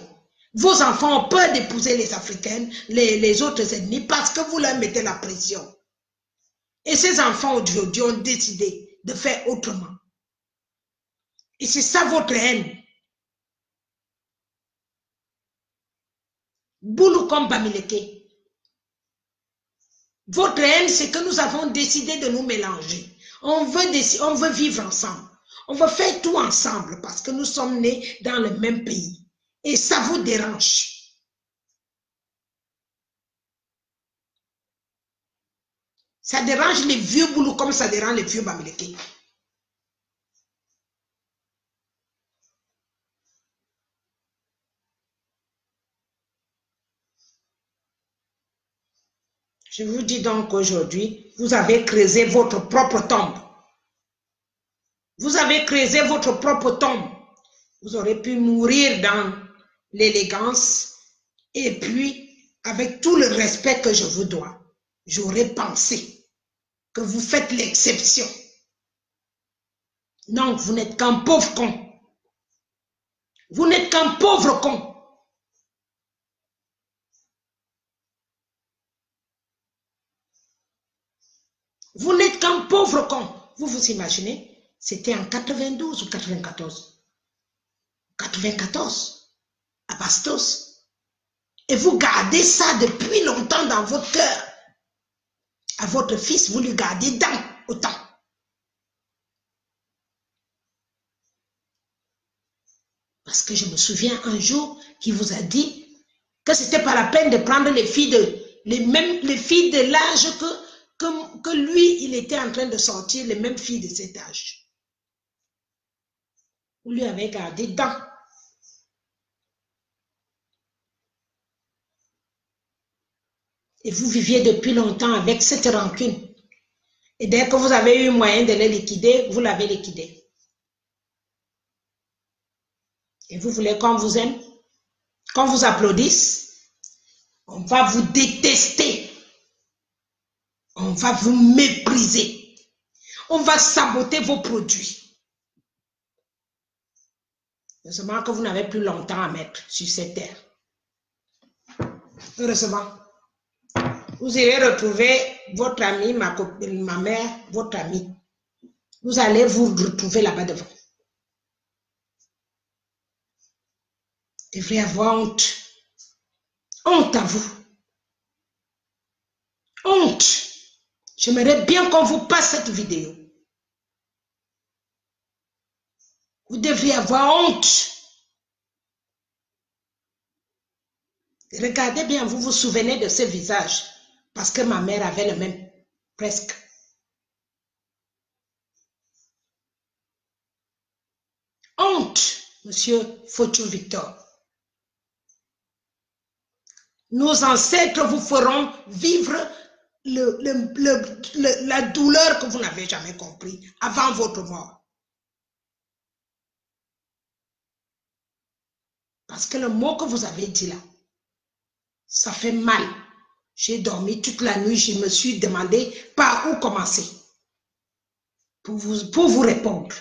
Vos enfants ont peur d'épouser les Africaines, les autres ethnies, parce que vous leur mettez la pression. Et ces enfants aujourd'hui ont décidé de faire autrement. Et c'est ça votre haine. Boulou comme Bamileke. Votre haine, c'est que nous avons décidé de nous mélanger. On veut vivre ensemble. On veut faire tout ensemble parce que nous sommes nés dans le même pays. Et ça vous dérange. Ça dérange les vieux Boulou comme ça dérange les vieux Bamileke. Je vous dis donc aujourd'hui, vous avez creusé votre propre tombe. Vous avez creusé votre propre tombe. Vous aurez pu mourir dans l'élégance et puis, avec tout le respect que je vous dois, j'aurais pensé que vous faites l'exception. Non, vous n'êtes qu'un pauvre con. Vous n'êtes qu'un pauvre con. Vous n'êtes qu'un pauvre con. Vous vous imaginez? C'était en 92 ou 94. 94, à Bastos. Et vous gardez ça depuis longtemps dans votre cœur. À votre fils, vous le gardez dans autant. Parce que je me souviens un jour qu'il vous a dit que c'était pas la peine de prendre les filles de l'âge que lui, il était en train de sortir, les mêmes filles de cet âge. Vous lui avez gardé dans. Et vous viviez depuis longtemps avec cette rancune. Et dès que vous avez eu moyen de les liquider, vous l'avez liquidé. Et vous voulez qu'on vous aime, qu'on vous applaudisse, on va vous détester. On va vous mépriser. on va saboter vos produits. Heureusement que vous n'avez plus longtemps à mettre sur cette terre. Heureusement. Vous irez retrouver votre amie, ma mère, votre amie. Vous allez vous retrouver là-bas devant. Vous devrez avoir honte. Honte à vous. Honte. J'aimerais bien qu'on vous passe cette vidéo. Vous devriez avoir honte. Regardez bien, vous vous souvenez de ce visage. Parce que ma mère avait le même. Presque. Honte, monsieur Fochou Victor. Nos ancêtres vous feront vivre la douleur que vous n'avez jamais compris avant votre mort. Parce que le mot que vous avez dit là, ça fait mal. J'ai dormi toute la nuit, je me suis demandé par où commencer pour vous répondre.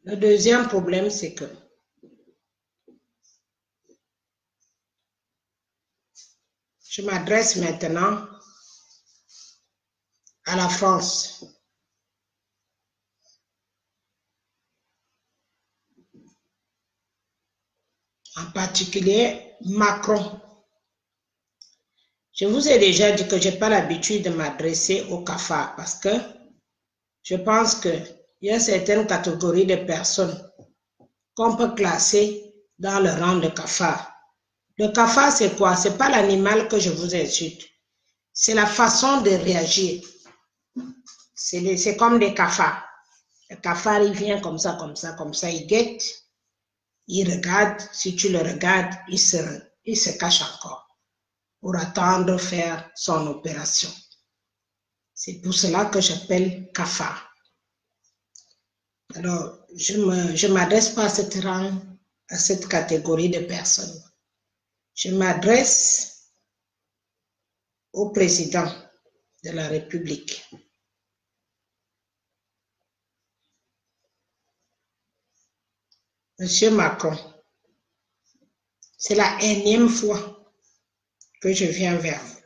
Le deuxième problème, c'est que je m'adresse maintenant à la France. En particulier, Macron. Je vous ai déjà dit que je n'ai pas l'habitude de m'adresser au cafard parce que je pense qu'il y a certaines catégories de personnes qu'on peut classer dans le rang de cafard. Le cafard, c'est quoi? Ce n'est pas l'animal que je vous insulte. C'est la façon de réagir. C'est comme des cafards. Le cafard, il vient comme ça, il guette, il regarde. Si tu le regardes, il se cache encore pour attendre faire son opération. C'est pour cela que j'appelle cafard. Alors, je ne m'adresse pas à cette catégorie de personnes. Je m'adresse au président de la République. Monsieur Macron, c'est la énième fois que je viens vers vous.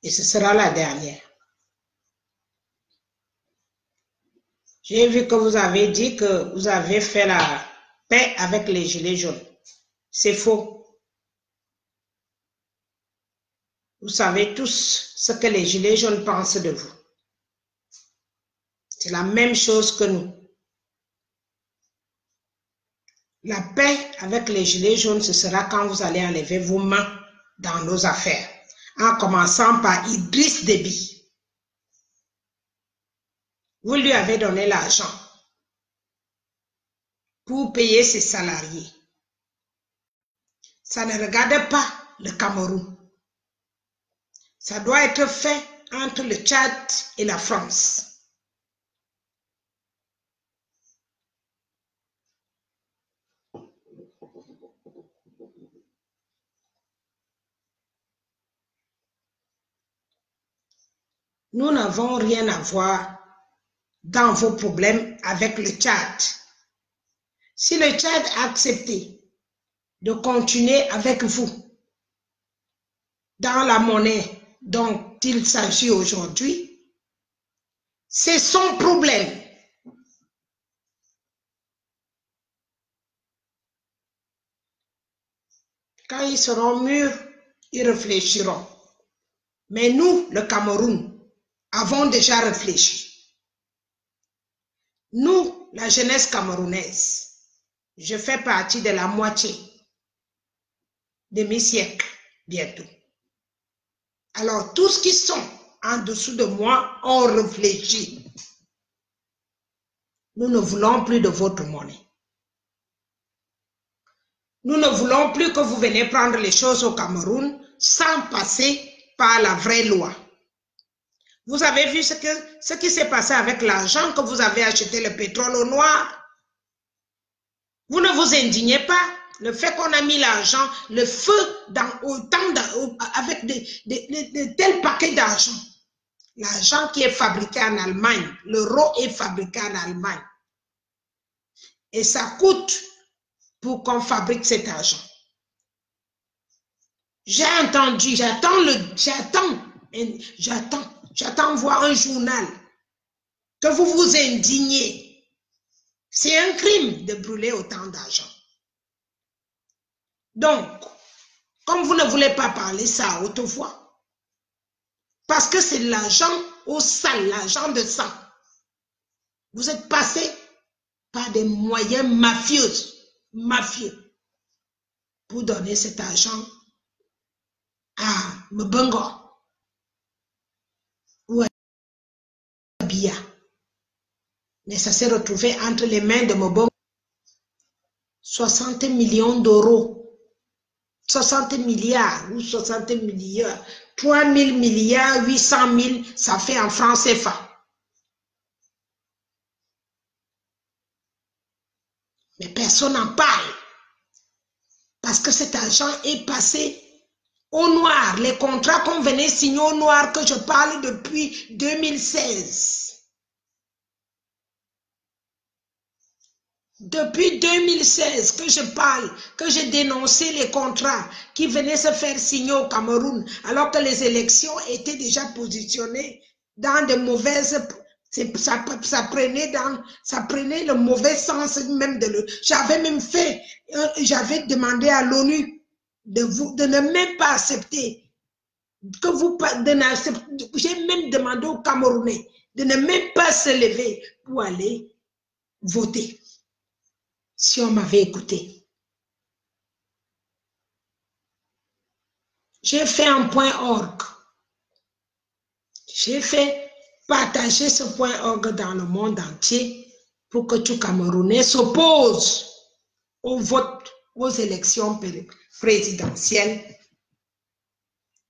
Et ce sera la dernière. J'ai vu que vous avez dit que vous avez fait la paix avec les gilets jaunes. C'est faux. Vous savez tous ce que les gilets jaunes pensent de vous. C'est la même chose que nous. La paix avec les gilets jaunes, ce sera quand vous allez enlever vos mains dans nos affaires. En commençant par Idriss Déby. Vous lui avez donné l'argent pour payer ses salariés. Ça ne regarde pas le Cameroun. Ça doit être fait entre le Tchad et la France. Nous n'avons rien à voir dans vos problèmes avec le Tchad. Si le Tchad a accepté de continuer avec vous dans la monnaie dont il s'agit aujourd'hui, c'est son problème. Quand ils seront mûrs, ils réfléchiront. Mais nous, le Cameroun, avons déjà réfléchi. Nous, la jeunesse camerounaise, je fais partie de la moitié, demi-siècle bientôt. Alors, tous qui sont en dessous de moi ont réfléchi. Nous ne voulons plus de votre monnaie. Nous ne voulons plus que vous veniez prendre les choses au Cameroun sans passer par la vraie loi. Vous avez vu ce qui s'est passé avec l'argent que vous avez acheté le pétrole au noir? Vous ne vous indignez pas? Le fait qu'on a mis l'argent, le feu avec de tels paquets d'argent. L'argent qui est fabriqué en Allemagne, l'euro est fabriqué en Allemagne. Et ça coûte pour qu'on fabrique cet argent. J'ai entendu, j'attends voir un journal que vous vous indignez. C'est un crime de brûler autant d'argent. Donc, comme vous ne voulez pas parler ça à haute voix, parce que c'est l'argent au sale, l'argent de sang, vous êtes passé par des moyens mafieux, pour donner cet argent à Mbongo ou à Biya. Mais ça s'est retrouvé entre les mains de Mbongo. 60 millions d'euros. 60 milliards ou 60 milliards, 3 000 milliards, 800 000, ça fait en francs CFA. Mais personne n'en parle. Parce que cet argent est passé au noir. Les contrats qu'on venait signer au noir, que je parle depuis 2016. Depuis 2016 que je parle, que j'ai dénoncé les contrats qui venaient se faire signer au Cameroun, alors que les élections étaient déjà positionnées dans de mauvaises... Ça prenait le mauvais sens même de le... J'avais demandé à l'ONU de ne même pas accepter, j'ai même demandé aux Camerounais de ne même pas se lever pour aller voter. Si on m'avait écouté. J'ai fait un point org. J'ai fait partager ce point org dans le monde entier pour que tout Camerounais s'oppose au vote aux élections présidentielles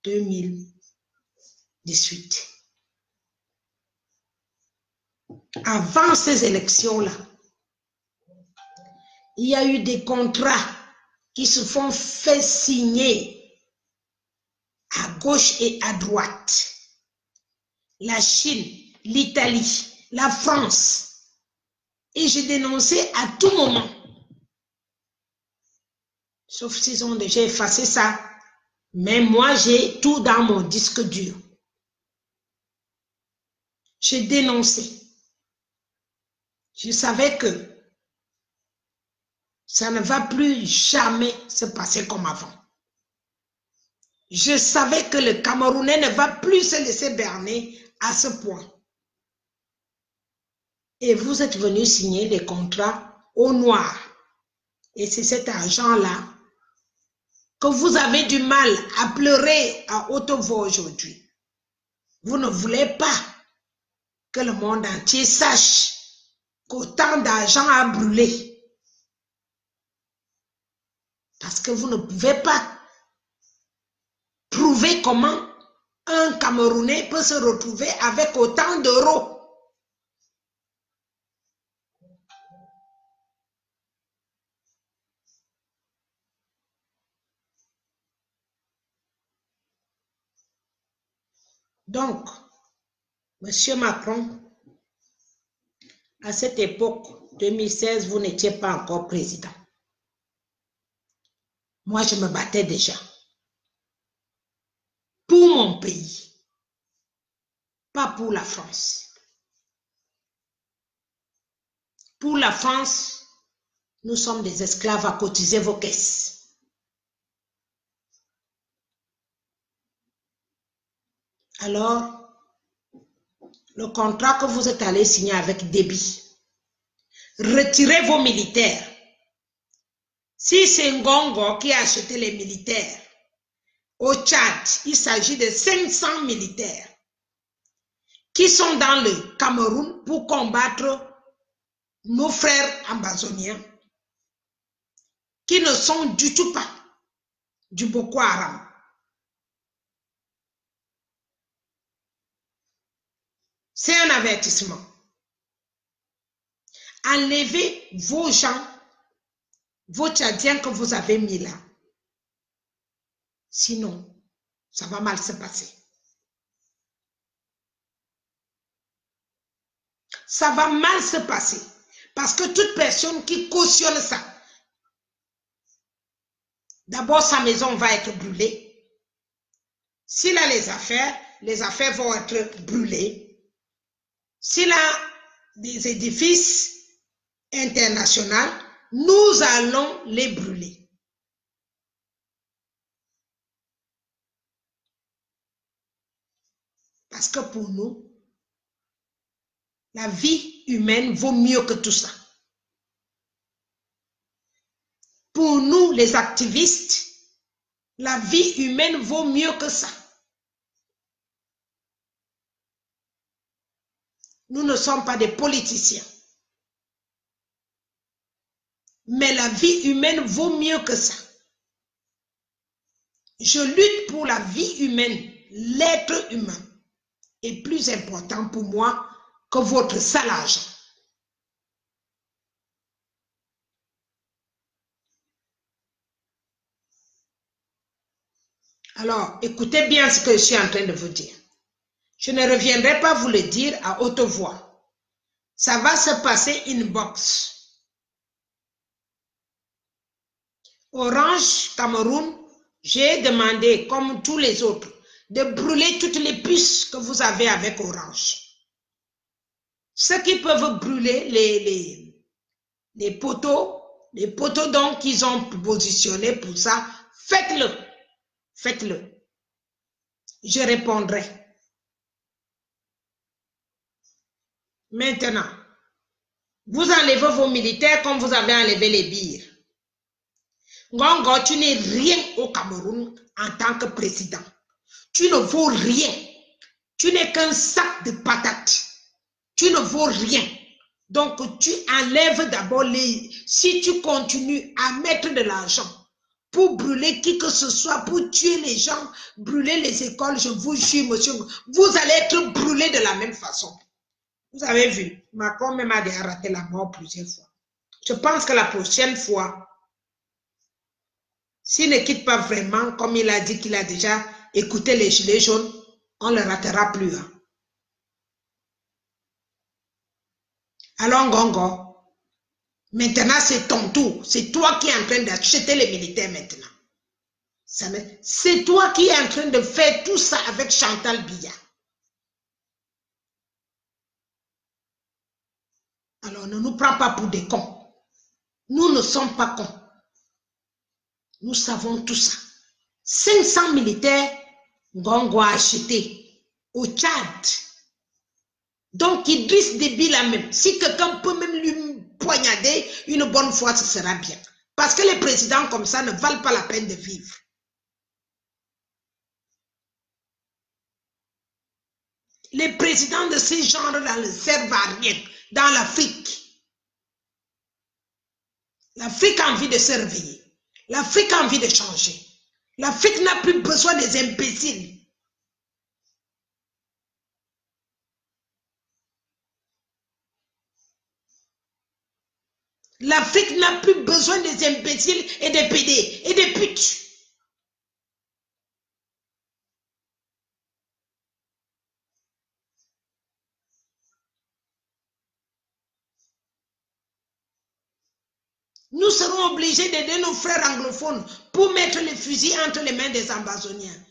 2018. Avant ces élections-là, il y a eu des contrats qui se font faire signer à gauche et à droite. La Chine, l'Italie, la France. Et j'ai dénoncé à tout moment. Sauf s'ils ont déjà effacé ça. Mais moi, j'ai tout dans mon disque dur. J'ai dénoncé. Je savais que ça ne va plus jamais se passer comme avant. Je savais que le Camerounais ne va plus se laisser berner à ce point. Et vous êtes venu signer les contrats au noir. Et c'est cet argent-là que vous avez du mal à pleurer à haute voix aujourd'hui. Vous ne voulez pas que le monde entier sache qu'autant d'argent a brûlé. Parce que vous ne pouvez pas prouver comment un Camerounais peut se retrouver avec autant d'euros. Donc, Monsieur Macron, à cette époque, 2016, vous n'étiez pas encore président. Moi, je me battais déjà pour mon pays, pas pour la France. Pour la France, nous sommes des esclaves à cotiser vos caisses. Alors, le contrat que vous êtes allé signer avec Déby, retirez vos militaires. Si c'est Ngongo qui a acheté les militaires, au Tchad, il s'agit de 500 militaires qui sont dans le Cameroun pour combattre nos frères amazoniens, qui ne sont du tout pas du Boko Haram. C'est un avertissement. Enlevez vos gens, vos Tchadiens que vous avez mis là. Sinon, ça va mal se passer. Ça va mal se passer. Parce que toute personne qui cautionne ça, d'abord sa maison va être brûlée. S'il a les affaires vont être brûlées. S'il a des édifices internationaux, nous allons les brûler. Parce que pour nous, la vie humaine vaut mieux que tout ça. Pour nous, les activistes, la vie humaine vaut mieux que ça. Nous ne sommes pas des politiciens. Mais la vie humaine vaut mieux que ça. Je lutte pour la vie humaine. L'être humain est plus important pour moi que votre salaire. Alors, écoutez bien ce que je suis en train de vous dire. Je ne reviendrai pas vous le dire à haute voix. Ça va se passer inbox. Orange Cameroun, j'ai demandé, comme tous les autres, de brûler toutes les puces que vous avez avec Orange. Ceux qui peuvent brûler les poteaux donc qu'ils ont positionnés pour ça, faites-le. Faites-le. Je répondrai. Maintenant, vous enlevez vos militaires comme vous avez enlevé les bires. Ngongo, tu n'es rien au Cameroun en tant que président. Tu ne vaux rien. Tu n'es qu'un sac de patates. Tu ne vaux rien. Donc, tu enlèves d'abord les... Si tu continues à mettre de l'argent pour brûler qui que ce soit, pour tuer les gens, brûler les écoles, je vous jure, monsieur, vous allez être brûlé de la même façon. Vous avez vu, Macron même a déjà raté la mort plusieurs fois. Je pense que la prochaine fois, s'il ne quitte pas vraiment, comme il a dit qu'il a déjà écouté les gilets jaunes, on ne le ratera plus. Hein. Alors, Ngongo, maintenant c'est ton tour. C'est toi qui es en train d'acheter les militaires maintenant. C'est toi qui es en train de faire tout ça avec Chantal Biya. Alors, ne nous prends pas pour des cons. Nous ne sommes pas cons. Nous savons tout ça. 500 militaires, Ngongo a acheté au Tchad. Donc, Idriss Déby là même, si quelqu'un peut même lui poignarder, une bonne fois, ce sera bien. Parce que les présidents comme ça ne valent pas la peine de vivre. Les présidents de ce genre-là ne servent à rien dans l'Afrique. L'Afrique a envie de se réveiller. L'Afrique a envie de changer. L'Afrique n'a plus besoin des imbéciles. L'Afrique n'a plus besoin des imbéciles et des PD et des putes. Nous serons obligés d'aider nos frères anglophones pour mettre les fusils entre les mains des Ambazoniens.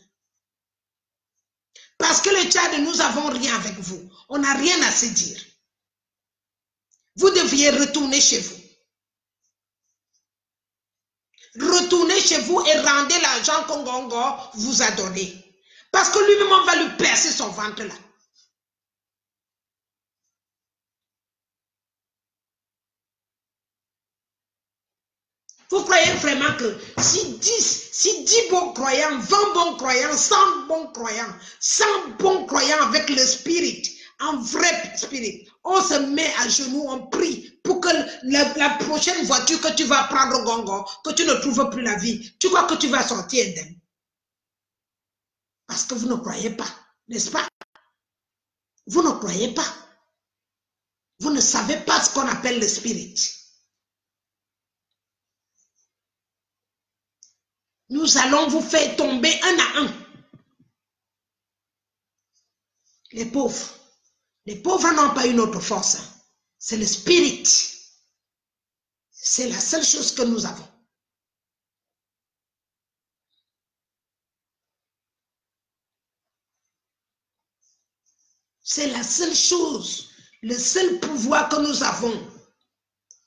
Parce que le Tchad, nous n'avons rien avec vous. On n'a rien à se dire. Vous deviez retourner chez vous. Retournez chez vous et rendez l'argent que Ngongo vous a donné. Parce que lui-même, on va lui percer son ventre là. Vous croyez vraiment que si 10 bons croyants, 20 bons croyants, 100 bons croyants, 100 bons croyants avec le spirit, un vrai spirit, on se met à genoux, on prie pour que la prochaine voiture que tu vas prendre, Ngongo, que tu ne trouves plus la vie, tu crois que tu vas sortir indemne? Parce que vous ne croyez pas, n'est-ce pas? Vous ne croyez pas. Vous ne savez pas ce qu'on appelle le spirit. Nous allons vous faire tomber un à un. Les pauvres. Les pauvres n'ont pas une autre force. C'est le spirit. C'est la seule chose que nous avons. C'est la seule chose. Le seul pouvoir que nous avons,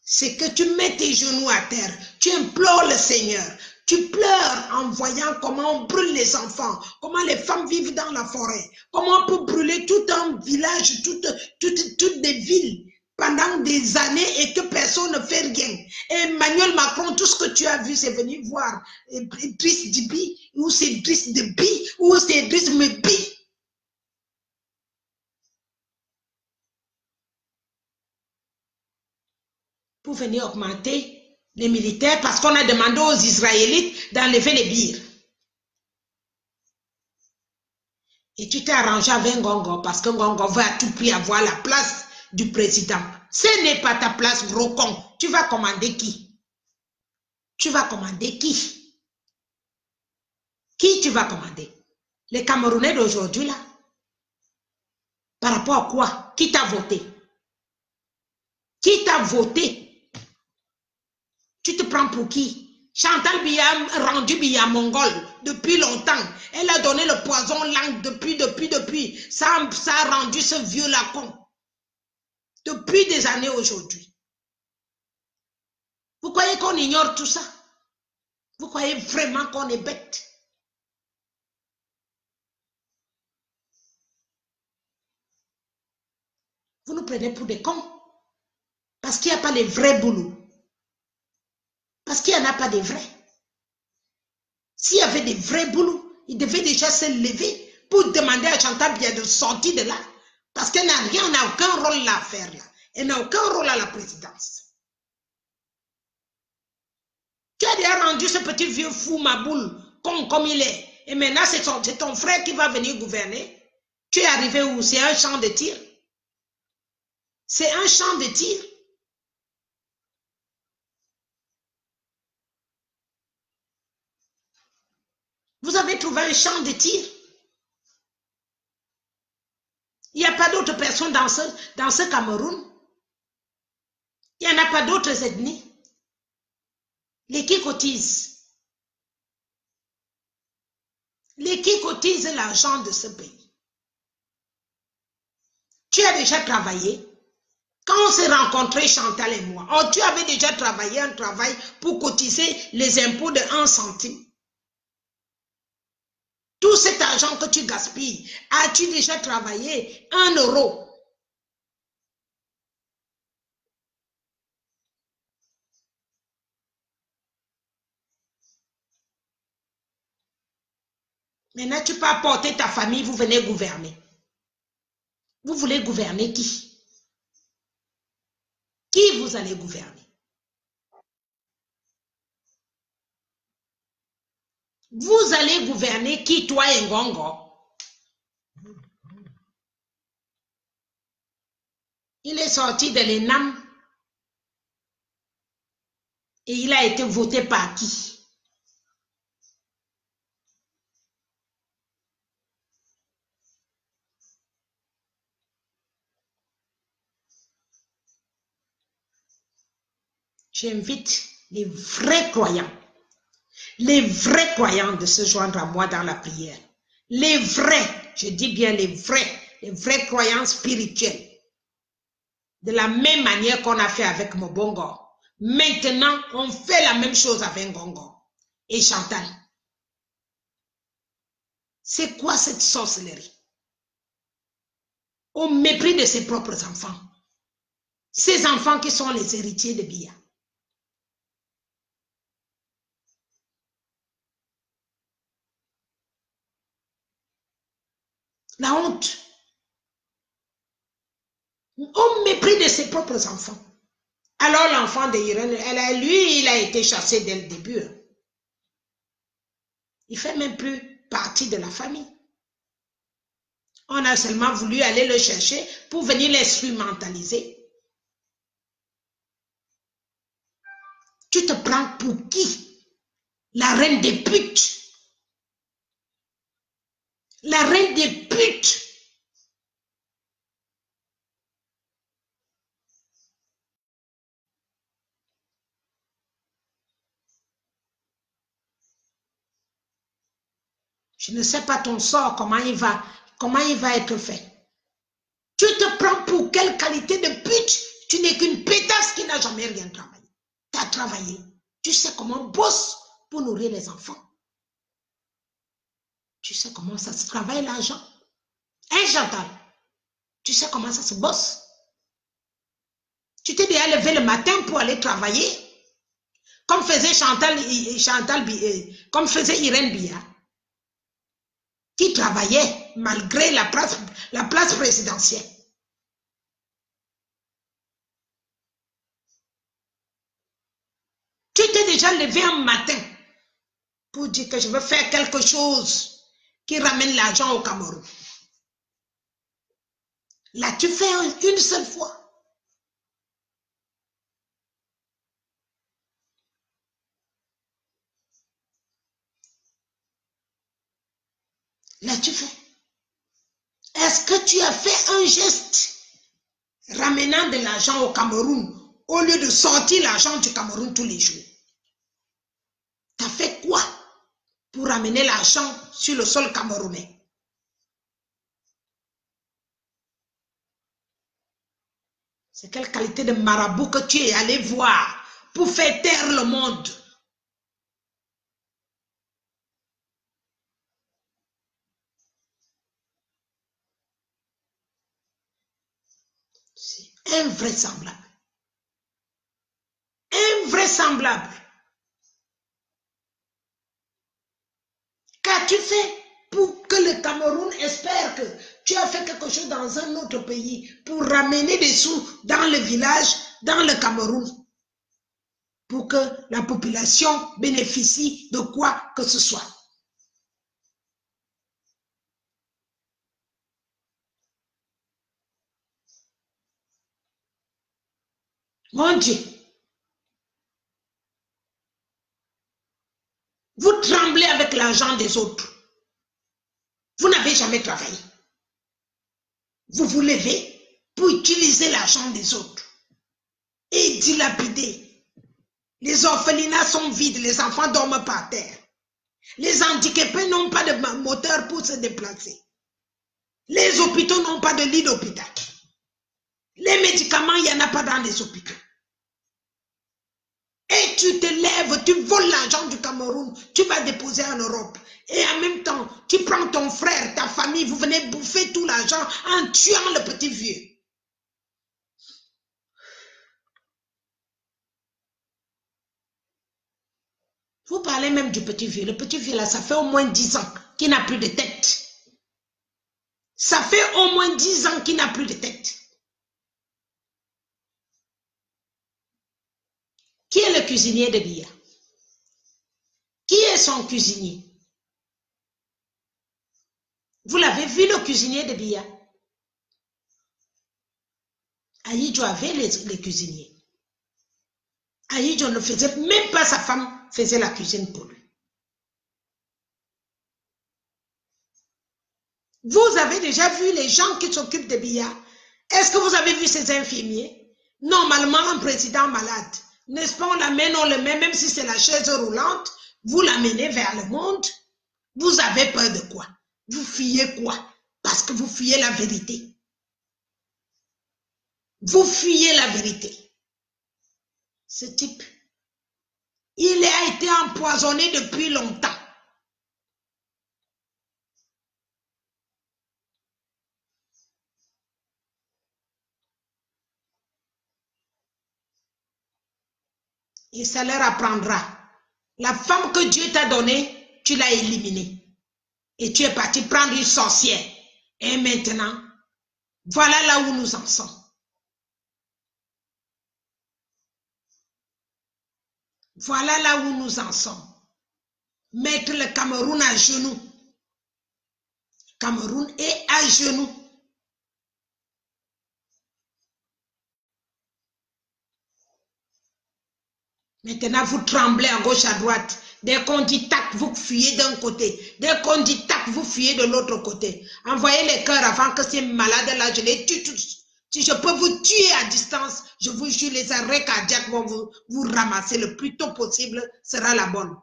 c'est que tu mets tes genoux à terre, tu implores le Seigneur, tu pleures en voyant comment on brûle les enfants, comment les femmes vivent dans la forêt, comment on peut brûler tout un village, toutes des villes pendant des années et que personne ne fait rien. Et Emmanuel Macron, tout ce que tu as vu, c'est venir voir Driss Déby, ou c'est Driss Déby, ou c'est Driss Méby. Pour venir augmenter les militaires parce qu'on a demandé aux Israélites d'enlever les bires. Et tu t'es arrangé avec Ngongo parce que Ngongo veut à tout prix avoir la place du président. Ce n'est pas ta place, gros con. Tu vas commander qui? Tu vas commander qui? Qui tu vas commander? Les Camerounais d'aujourd'hui là? Par rapport à quoi? Qui t'a voté? Qui t'a voté? Tu te prends pour qui? Chantal Biya rendu Biya mongol depuis longtemps. Elle a donné le poison langue depuis. Ça a rendu ce vieux là con. Depuis des années aujourd'hui. Vous croyez qu'on ignore tout ça? Vous croyez vraiment qu'on est bête? Vous nous prenez pour des cons. Parce qu'il n'y a pas de vrais boulots. Parce qu'il n'y en a pas de vrais. S'il y avait des vrais boulots, il devait déjà se lever pour demander à Chantal Biya de sortir de là. Parce qu'elle n'a rien, n'a aucun rôle là à faire là. Elle n'a aucun rôle à la présidence. Tu as déjà rendu ce petit vieux fou Maboul con comme il est. Et maintenant, c'est ton frère qui va venir gouverner. Tu es arrivé où? C'est un champ de tir. C'est un champ de tir. Vous avez trouvé un champ de tir. Il n'y a pas d'autres personnes dans ce Cameroun. Il n'y en a pas d'autres ethnies. Les qui cotisent. Les qui cotisent l'argent de ce pays. Tu as déjà travaillé. Quand on s'est rencontrés, Chantal et moi, tu avais déjà travaillé un travail pour cotiser les impôts de 1 centime. Tout cet argent que tu gaspilles, as-tu déjà travaillé 1 euro? Maintenant, tu peux apporter ta famille, vous venez gouverner. Vous voulez gouverner qui? Qui vous allez gouverner? Vous allez gouverner qui, toi et Ngongo? Il est sorti de l'ENAM et il a été voté par qui? J'invite les vrais croyants de se joindre à moi dans la prière. Les vrais, je dis bien les vrais croyants spirituels. De la même manière qu'on a fait avec Mobongo. Maintenant, on fait la même chose avec Ngongo et Chantal. C'est quoi cette sorcellerie? Au mépris de ses propres enfants. Ces enfants qui sont les héritiers de Biya. La honte. Au mépris de ses propres enfants. Alors l'enfant de Irène, lui, il a été chassé dès le début. Il ne fait même plus partie de la famille. On a seulement voulu aller le chercher pour venir l'instrumentaliser. Tu te prends pour qui? La reine des putes. La reine des putes. Je ne sais pas ton sort, comment il va être fait. Tu te prends pour quelle qualité de pute? Tu n'es qu'une pétasse qui n'a jamais rien travaillé. Tu as travaillé. Tu sais comment on bosse pour nourrir les enfants. Tu sais comment ça se travaille l'argent. Hein, Chantal? Tu sais comment ça se bosse? Tu t'es déjà levé le matin pour aller travailler? Comme faisait comme faisait Irène Bia, qui travaillait malgré la place présidentielle. Tu t'es déjà levé un matin pour dire que je veux faire quelque chose qui ramène l'argent au Cameroun. L'as-tu fait une seule fois? L'as-tu fait? Est-ce que tu as fait un geste ramenant de l'argent au Cameroun au lieu de sortir l'argent du Cameroun tous les jours? Tu as fait quoi pour ramener l'argent sur le sol camerounais? C'est quelle qualité de marabout que tu es allé voir pour faire taire le monde? C'est invraisemblable. Invraisemblable. Qu'as-tu fait pour que le Cameroun espère que tu as fait quelque chose dans un autre pays pour ramener des sous dans le village, dans le Cameroun, pour que la population bénéficie de quoi que ce soit? Mon Dieu, vous tremblez avec l'argent des autres. Vous n'avez jamais travaillé. Vous vous levez pour utiliser l'argent des autres et dilapider. Les orphelinats sont vides, les enfants dorment par terre. Les handicapés n'ont pas de moteur pour se déplacer. Les hôpitaux n'ont pas de lit d'hôpital. Les médicaments, il n'y en a pas dans les hôpitaux. Et tu te lèves, tu voles l'argent du Cameroun, tu vas déposer en Europe. Et en même temps, tu prends ton frère, ta famille, vous venez bouffer tout l'argent en tuant le petit vieux. Vous parlez même du petit vieux. Le petit vieux là, ça fait au moins 10 ans qu'il n'a plus de tête. Ça fait au moins 10 ans qu'il n'a plus de tête. Qui est le cuisinier de Bia? Qui est son cuisinier? Vous l'avez vu, le cuisinier de Bia? Aïdjo avait les cuisiniers. Aïdjo ne faisait même pas, sa femme faisait la cuisine pour lui. Vous avez déjà vu les gens qui s'occupent de Bia? Est-ce que vous avez vu ces infirmiers? Normalement, un président malade, n'est-ce pas, on l'amène, on le met, même si c'est la chaise roulante, vous l'amenez vers le monde. Vous avez peur de quoi? Vous fuyez quoi? Parce que vous fuyez la vérité. Vous fuyez la vérité. Ce type, il a été empoisonné depuis longtemps. Et ça leur apprendra. La femme que Dieu t'a donnée, tu l'as éliminée. Et tu es parti prendre une sorcière. Et maintenant, voilà là où nous en sommes. Voilà là où nous en sommes. Mettre le Cameroun à genoux. Cameroun est à genoux. Maintenant, vous tremblez à gauche, à droite. Dès qu'on dit tac, vous fuyez d'un côté. Dès qu'on dit tac, vous fuyez de l'autre côté. Envoyez les cœurs avant que ces malades-là, je les tue tous. Si je peux vous tuer à distance, je vous jure, les arrêts cardiaques vont vous ramasser le plus tôt possible, sera la bonne.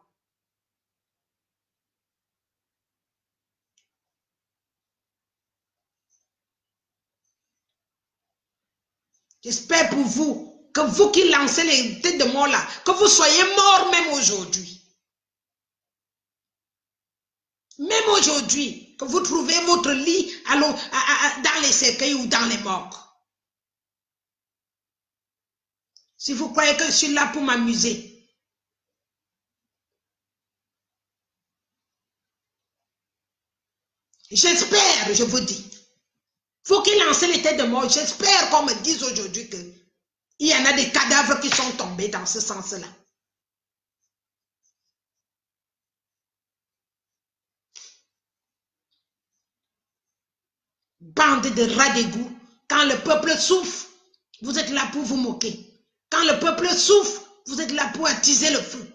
J'espère pour vous, que vous qui lancez les têtes de mort là, que vous soyez morts même aujourd'hui. Même aujourd'hui, que vous trouvez votre lit dans les cercueils ou dans les morgues. Si vous croyez que je suis là pour m'amuser. J'espère, je vous dis. Faut qu'ils lancent les têtes de mort. J'espère qu'on me dise aujourd'hui qu'il y en a des cadavres qui sont tombés dans ce sens-là. Bande de rats d'égout. Quand le peuple souffre, vous êtes là pour vous moquer. Quand le peuple souffre, vous êtes là pour attiser le feu.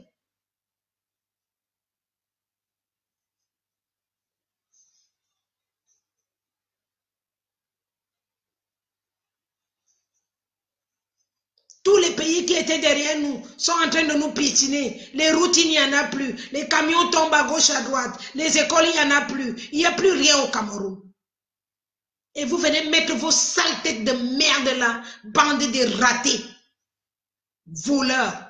Tous les pays qui étaient derrière nous sont en train de nous piétiner. Les routes, il n'y en a plus. Les camions tombent à gauche, à droite. Les écoles, il n'y en a plus. Il n'y a plus rien au Cameroun. Et vous venez mettre vos sales têtes de merde là, bande de ratés, voleurs.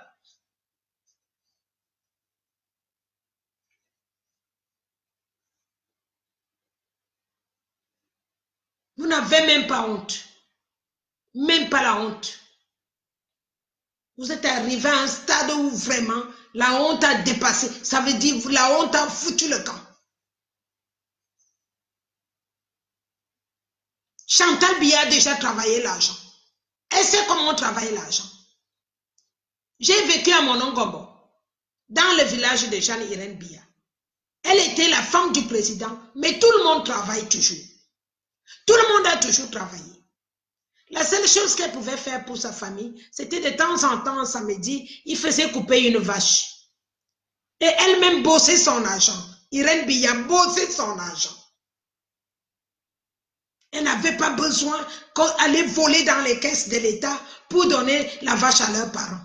Vous n'avez même pas honte. Même pas la honte. Vous êtes arrivé à un stade où vraiment la honte a dépassé. Ça veut dire que la honte a foutu le camp. Chantal Biya a déjà travaillé l'argent. Elle sait comment travailler l'argent. J'ai vécu à Monongombo, dans le village de Jeanne-Irène Biya. Elle était la femme du président, mais tout le monde travaille toujours. Tout le monde a toujours travaillé. La seule chose qu'elle pouvait faire pour sa famille, c'était de temps en temps, un samedi, il faisait couper une vache. Et elle-même bossait son argent. Irène Biya bossait son argent. Elle n'avait pas besoin d'aller voler dans les caisses de l'État pour donner la vache à leurs parents.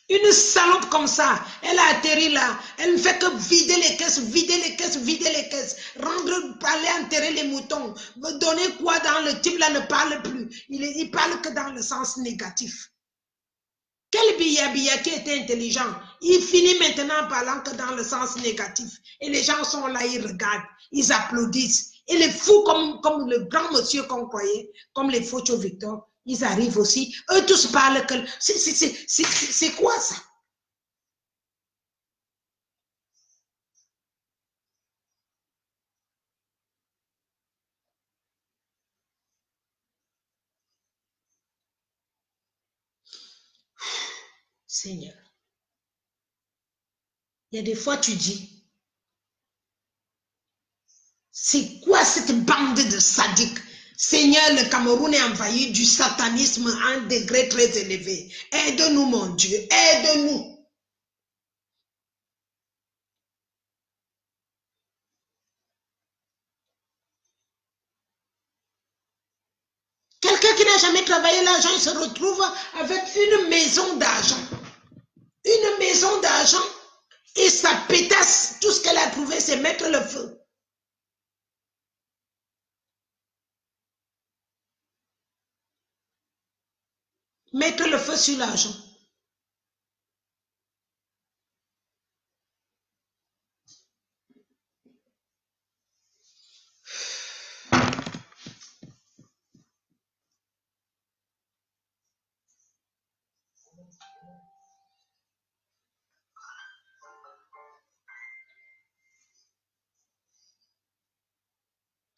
Une salope comme ça, elle a atterri là, elle ne fait que vider les caisses, vider les caisses, vider les caisses, aller enterrer les moutons, me donner quoi dans le type là ne parle plus, il parle que dans le sens négatif. Quel Biya qui était intelligent, il finit maintenant en parlant que dans le sens négatif. Et les gens sont là, ils regardent, ils applaudissent. Et les fous comme le grand monsieur qu'on croyait, comme les Focho Victor, ils arrivent aussi. Eux tous parlent que... C'est quoi ça? Seigneur. Il y a des fois tu dis, c'est quoi cette bande de sadiques? Seigneur, le Cameroun est envahi du satanisme à un degré très élevé. Aide-nous, mon Dieu, aide-nous. Quelqu'un qui n'a jamais travaillé l'argent, il se retrouve avec une maison d'argent. Une maison d'argent et sa pétasse, tout ce qu'elle a trouvé, c'est mettre le feu. Mettre le feu sur l'argent.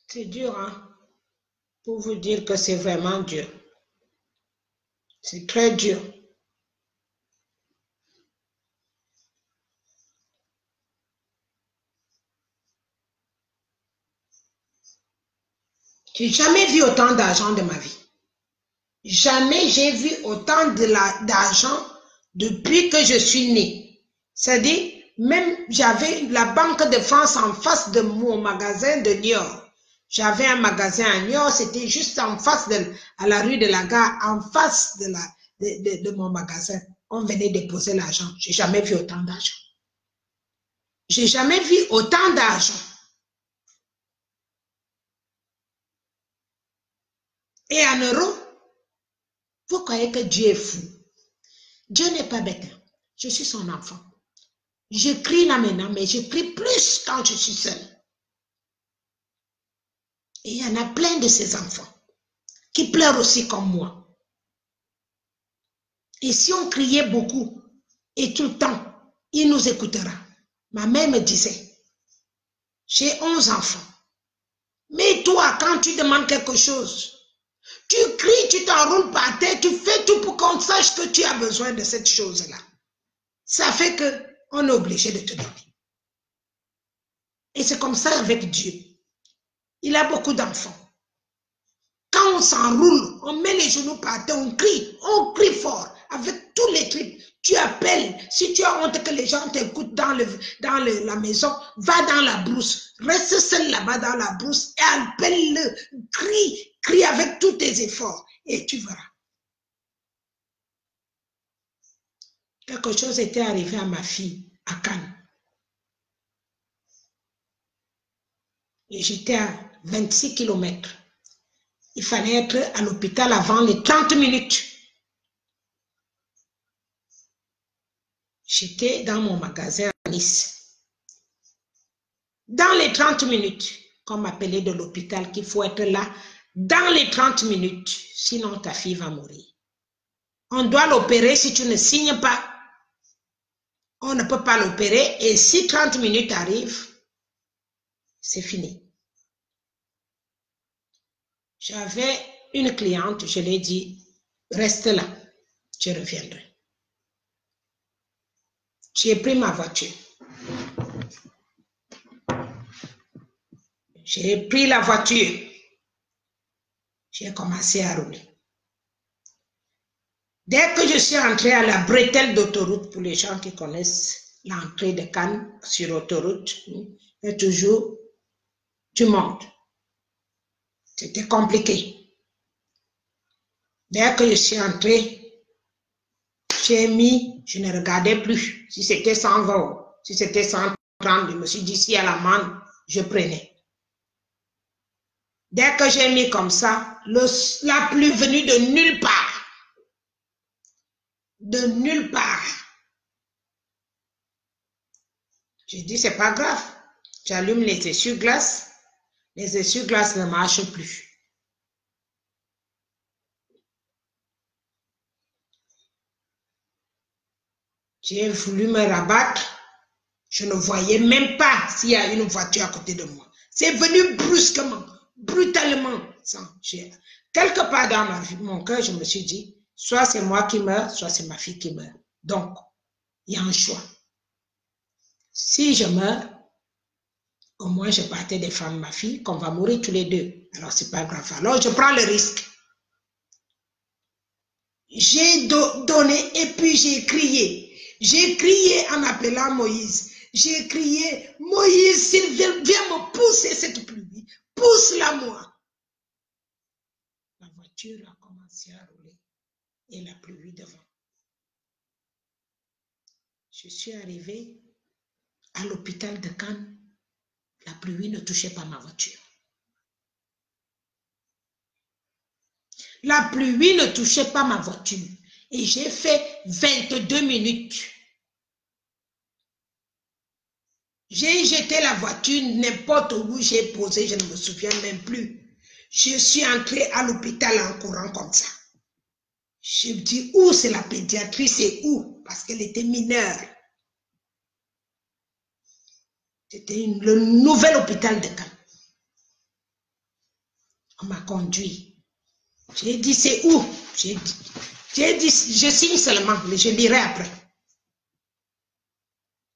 C'est dur, hein, pour vous dire que c'est vraiment dur. C'est très dur. J'ai jamais vu autant d'argent de ma vie. Jamais j'ai vu autant d'argent depuis que je suis née. C'est-à-dire, même j'avais la Banque de France en face de mon magasin de Niort. J'avais un magasin à Niort, c'était juste en face à la rue de la Gare, en face de mon magasin. On venait déposer l'argent. J'ai jamais vu autant d'argent. J'ai jamais vu autant d'argent. Et en euros, vous croyez que Dieu est fou? Dieu n'est pas bête. Je suis son enfant. Je crie là maintenant, mais je crie plus quand je suis seule. Et il y en a plein de ces enfants qui pleurent aussi comme moi. Et si on criait beaucoup et tout le temps, il nous écoutera. Ma mère me disait, j'ai 11 enfants. Mais toi, quand tu demandes quelque chose, tu cries, tu t'enroules par terre, tu fais tout pour qu'on sache que tu as besoin de cette chose-là. Ça fait qu'on est obligé de te donner. Et c'est comme ça avec Dieu. Il a beaucoup d'enfants. Quand on s'enroule, on met les genoux par terre, on crie fort, avec tous les trucs. Tu appelles, si tu as honte que les gens t'écoutent dans la maison, va dans la brousse, reste seul là-bas dans la brousse et appelle-le, crie avec tous tes efforts et tu verras. Quelque chose était arrivé à ma fille à Cannes. Et j'étais à 26 km. Il fallait être à l'hôpital avant les 30 minutes. J'étais dans mon magasin à Nice. Dans les 30 minutes, qu'on m'appelait de l'hôpital, qu'il faut être là dans les 30 minutes, sinon ta fille va mourir. On doit l'opérer si tu ne signes pas. On ne peut pas l'opérer et si 30 minutes arrivent, c'est fini. J'avais une cliente, je lui ai dit, reste là, je reviendrai. J'ai pris ma voiture. J'ai pris la voiture. J'ai commencé à rouler. Dès que je suis entrée à la bretelle d'autoroute, pour les gens qui connaissent l'entrée de Cannes sur autoroute, et toujours, tu montes. C'était compliqué. Dès que je suis entrée, j'ai mis, je ne regardais plus. Si c'était 120, si c'était 130, je me suis dit, si à l'amende, je prenais. Dès que j'ai mis comme ça, la pluie venue de nulle part. De nulle part. J'ai dit, c'est pas grave. J'allume les essuie-glaces. Les essuie-glaces ne marchent plus. J'ai voulu me rabattre. Je ne voyais même pas s'il y a une voiture à côté de moi. C'est venu brusquement, brutalement. Quelque part dans mon cœur, je me suis dit, soit c'est moi qui meurs, soit c'est ma fille qui meurt. Donc, il y a un choix. Si je meurs, au moins je partais défendre ma fille, qu'on va mourir tous les deux. Alors, c'est pas grave. Alors, je prends le risque. J'ai donné et puis j'ai crié. J'ai crié en appelant Moïse. J'ai crié, Moïse, s'il viens me pousser cette pluie. Pousse-la moi. La voiture a commencé à rouler et la pluie devant. Je suis arrivée à l'hôpital de Cannes. La pluie ne touchait pas ma voiture. La pluie ne touchait pas ma voiture. Et j'ai fait 22 minutes. J'ai jeté la voiture n'importe où j'ai posé, je ne me souviens même plus. Je suis entrée à l'hôpital en courant comme ça. Je me dis, où c'est la pédiatrie, c'est où? Parce qu'elle était mineure. C'était le nouvel hôpital de Cannes. On m'a conduit. J'ai dit, c'est où? J'ai dit, je signe seulement, mais je dirai après.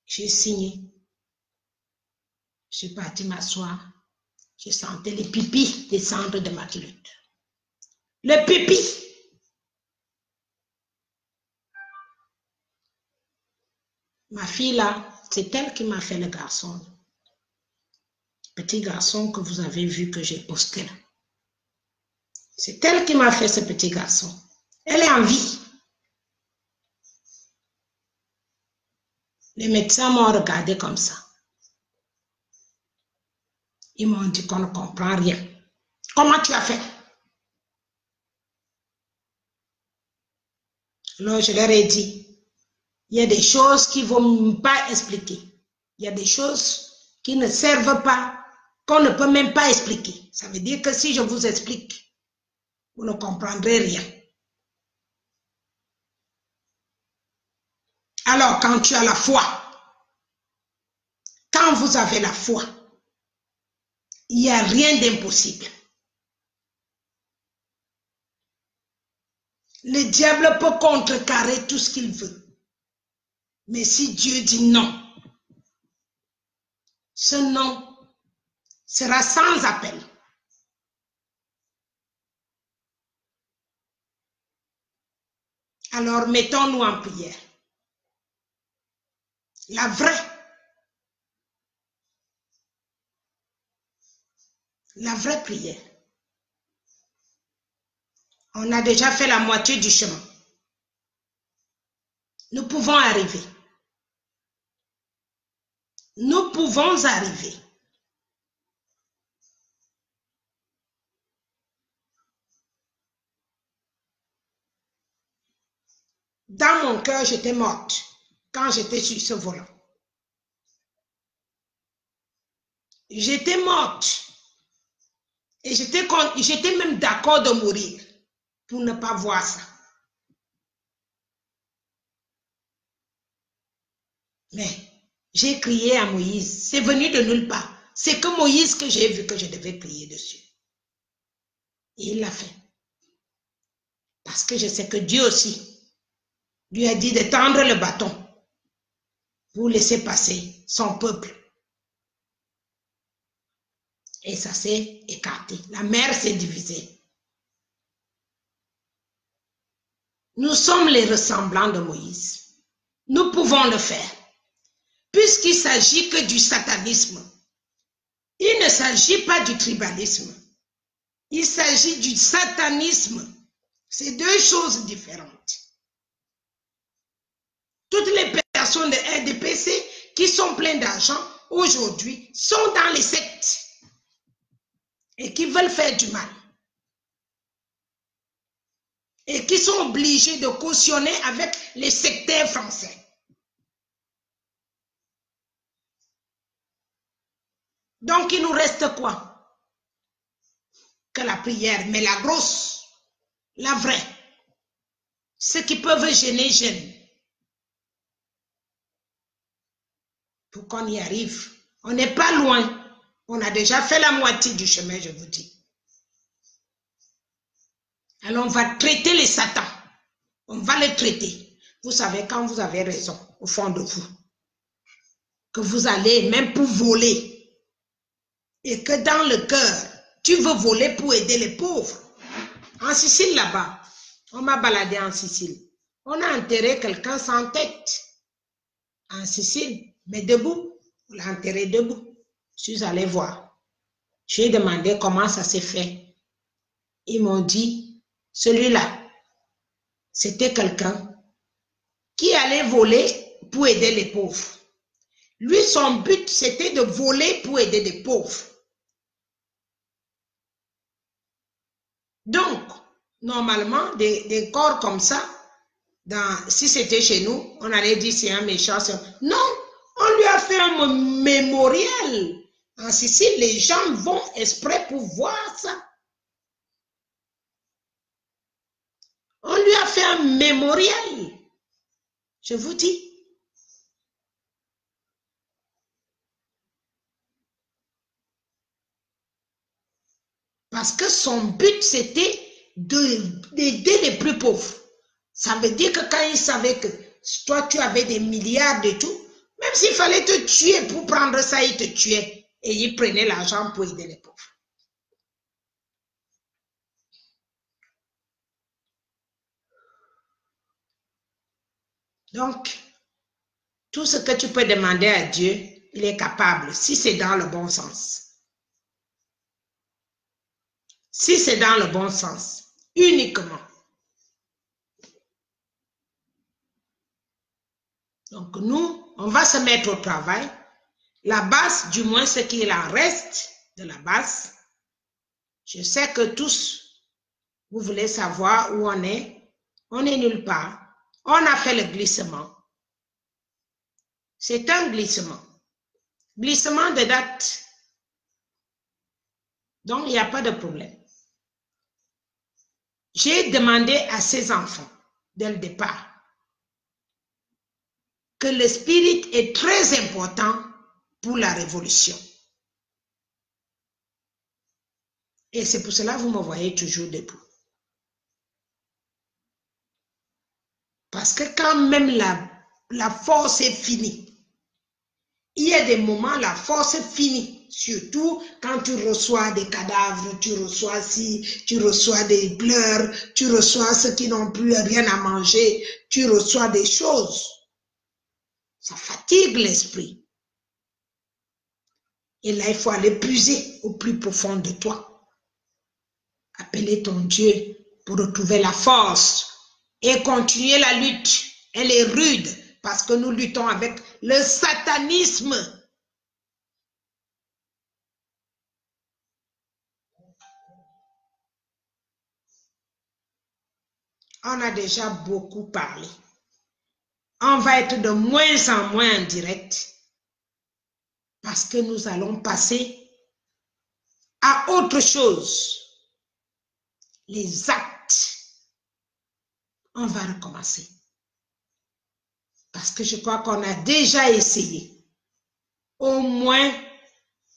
J'ai signé. Je suis partie m'asseoir. Je sentais les pipis descendre de ma culotte. Le pipi. Ma fille là, c'est elle qui m'a fait le garçon. Petit garçon que vous avez vu que j'ai posté là. C'est elle qui m'a fait ce petit garçon. Elle est en vie. Les médecins m'ont regardé comme ça. Ils m'ont dit qu'on ne comprend rien. Comment tu as fait? Alors je leur ai dit, il y a des choses qui ne vont pas expliquer. Il y a des choses qui ne servent pas, qu'on ne peut même pas expliquer. Ça veut dire que si je vous explique, vous ne comprendrez rien. Alors quand tu as la foi, quand vous avez la foi, il n'y a rien d'impossible. Le diable peut contrecarrer tout ce qu'il veut. Mais si Dieu dit non, ce non sera sans appel. Alors mettons-nous en prière. La vraie prière. On a déjà fait la moitié du chemin. Nous pouvons arriver. Nous pouvons arriver. Dans mon cœur, j'étais morte quand j'étais sur ce volant. J'étais morte. Et j'étais même d'accord de mourir pour ne pas voir ça. Mais j'ai crié à Moïse. C'est venu de nulle part. C'est que Moïse que j'ai vu que je devais crier dessus. Et il l'a fait. Parce que je sais que Dieu aussi lui a dit de tendre le bâton pour laisser passer son peuple. Et ça s'est écarté. La mer s'est divisée. Nous sommes les ressemblants de Moïse. Nous pouvons le faire. Puisqu'il ne s'agit que du satanisme. Il ne s'agit pas du tribalisme. Il s'agit du satanisme. C'est deux choses différentes. Toutes les personnes de RDPC qui sont pleines d'argent aujourd'hui sont dans les sectes et qui veulent faire du mal. Et qui sont obligés de cautionner avec les sectaires français. Donc, il nous reste quoi? Que la prière, mais la grosse, la vraie. Ceux qui peuvent gêner, gênent. Pour qu'on y arrive. On n'est pas loin. On a déjà fait la moitié du chemin, je vous dis. Alors, on va traiter les satans. On va les traiter. Vous savez, quand vous avez raison, au fond de vous, que vous allez, même pour voler, et que dans le cœur, tu veux voler pour aider les pauvres. En Sicile, là-bas, on m'a baladé en Sicile. On a enterré quelqu'un sans tête. En Sicile, mais debout. On l'a enterré debout. Je suis allée voir. J'ai demandé comment ça s'est fait. Ils m'ont dit, celui-là, c'était quelqu'un qui allait voler pour aider les pauvres. Lui, son but, c'était de voler pour aider les pauvres. Donc, normalement, des corps comme ça, si c'était chez nous, on allait dire c'est un méchant. Non, on lui a fait un mémorial. En Sicile, les gens vont exprès pour voir ça. On lui a fait un mémorial. Je vous dis. Parce que son but, c'était d'aider les plus pauvres. Ça veut dire que quand il savait que toi, tu avais des milliards de tout, même s'il fallait te tuer pour prendre ça, il te tuait. et ils prenaient l'argent pour aider les pauvres. Donc, tout ce que tu peux demander à Dieu, il est capable, si c'est dans le bon sens. Si c'est dans le bon sens, uniquement. Donc, nous, on va se mettre au travail. La base, du moins ce qu'il en reste de la base, je sais que tous, vous voulez savoir où on est. On est nulle part. On a fait le glissement. C'est un glissement. Glissement de date. Donc, il n'y a pas de problème. J'ai demandé à ces enfants, dès le départ, que le spirit est très important pour la révolution. Et c'est pour cela que vous me voyez toujours debout. Parce que quand même la force est finie, il y a des moments, la force finit. Surtout quand tu reçois des cadavres, tu reçois tu reçois des pleurs, tu reçois ceux qui n'ont plus rien à manger, tu reçois des choses. Ça fatigue l'esprit. Et là, il faut aller puiser au plus profond de toi. Appeler ton Dieu pour retrouver la force et continuer la lutte. Elle est rude parce que nous luttons avec le satanisme. On a déjà beaucoup parlé. On va être de moins en moins en direct parce que nous allons passer à autre chose. Les actes. On va recommencer. Parce que je crois qu'on a déjà essayé au moins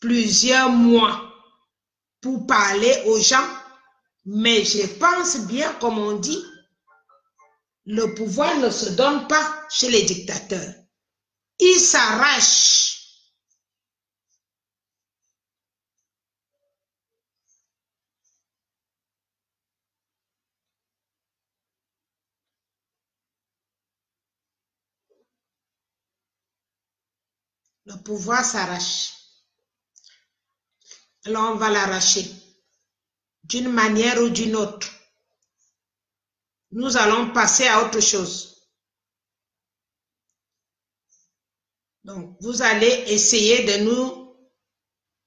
plusieurs mois pour parler aux gens. Mais je pense bien, comme on dit, le pouvoir ne se donne pas chez les dictateurs. Il s'arrache. Le pouvoir s'arrache. Alors on va l'arracher d'une manière ou d'une autre. Nous allons passer à autre chose. Donc, vous allez essayer de nous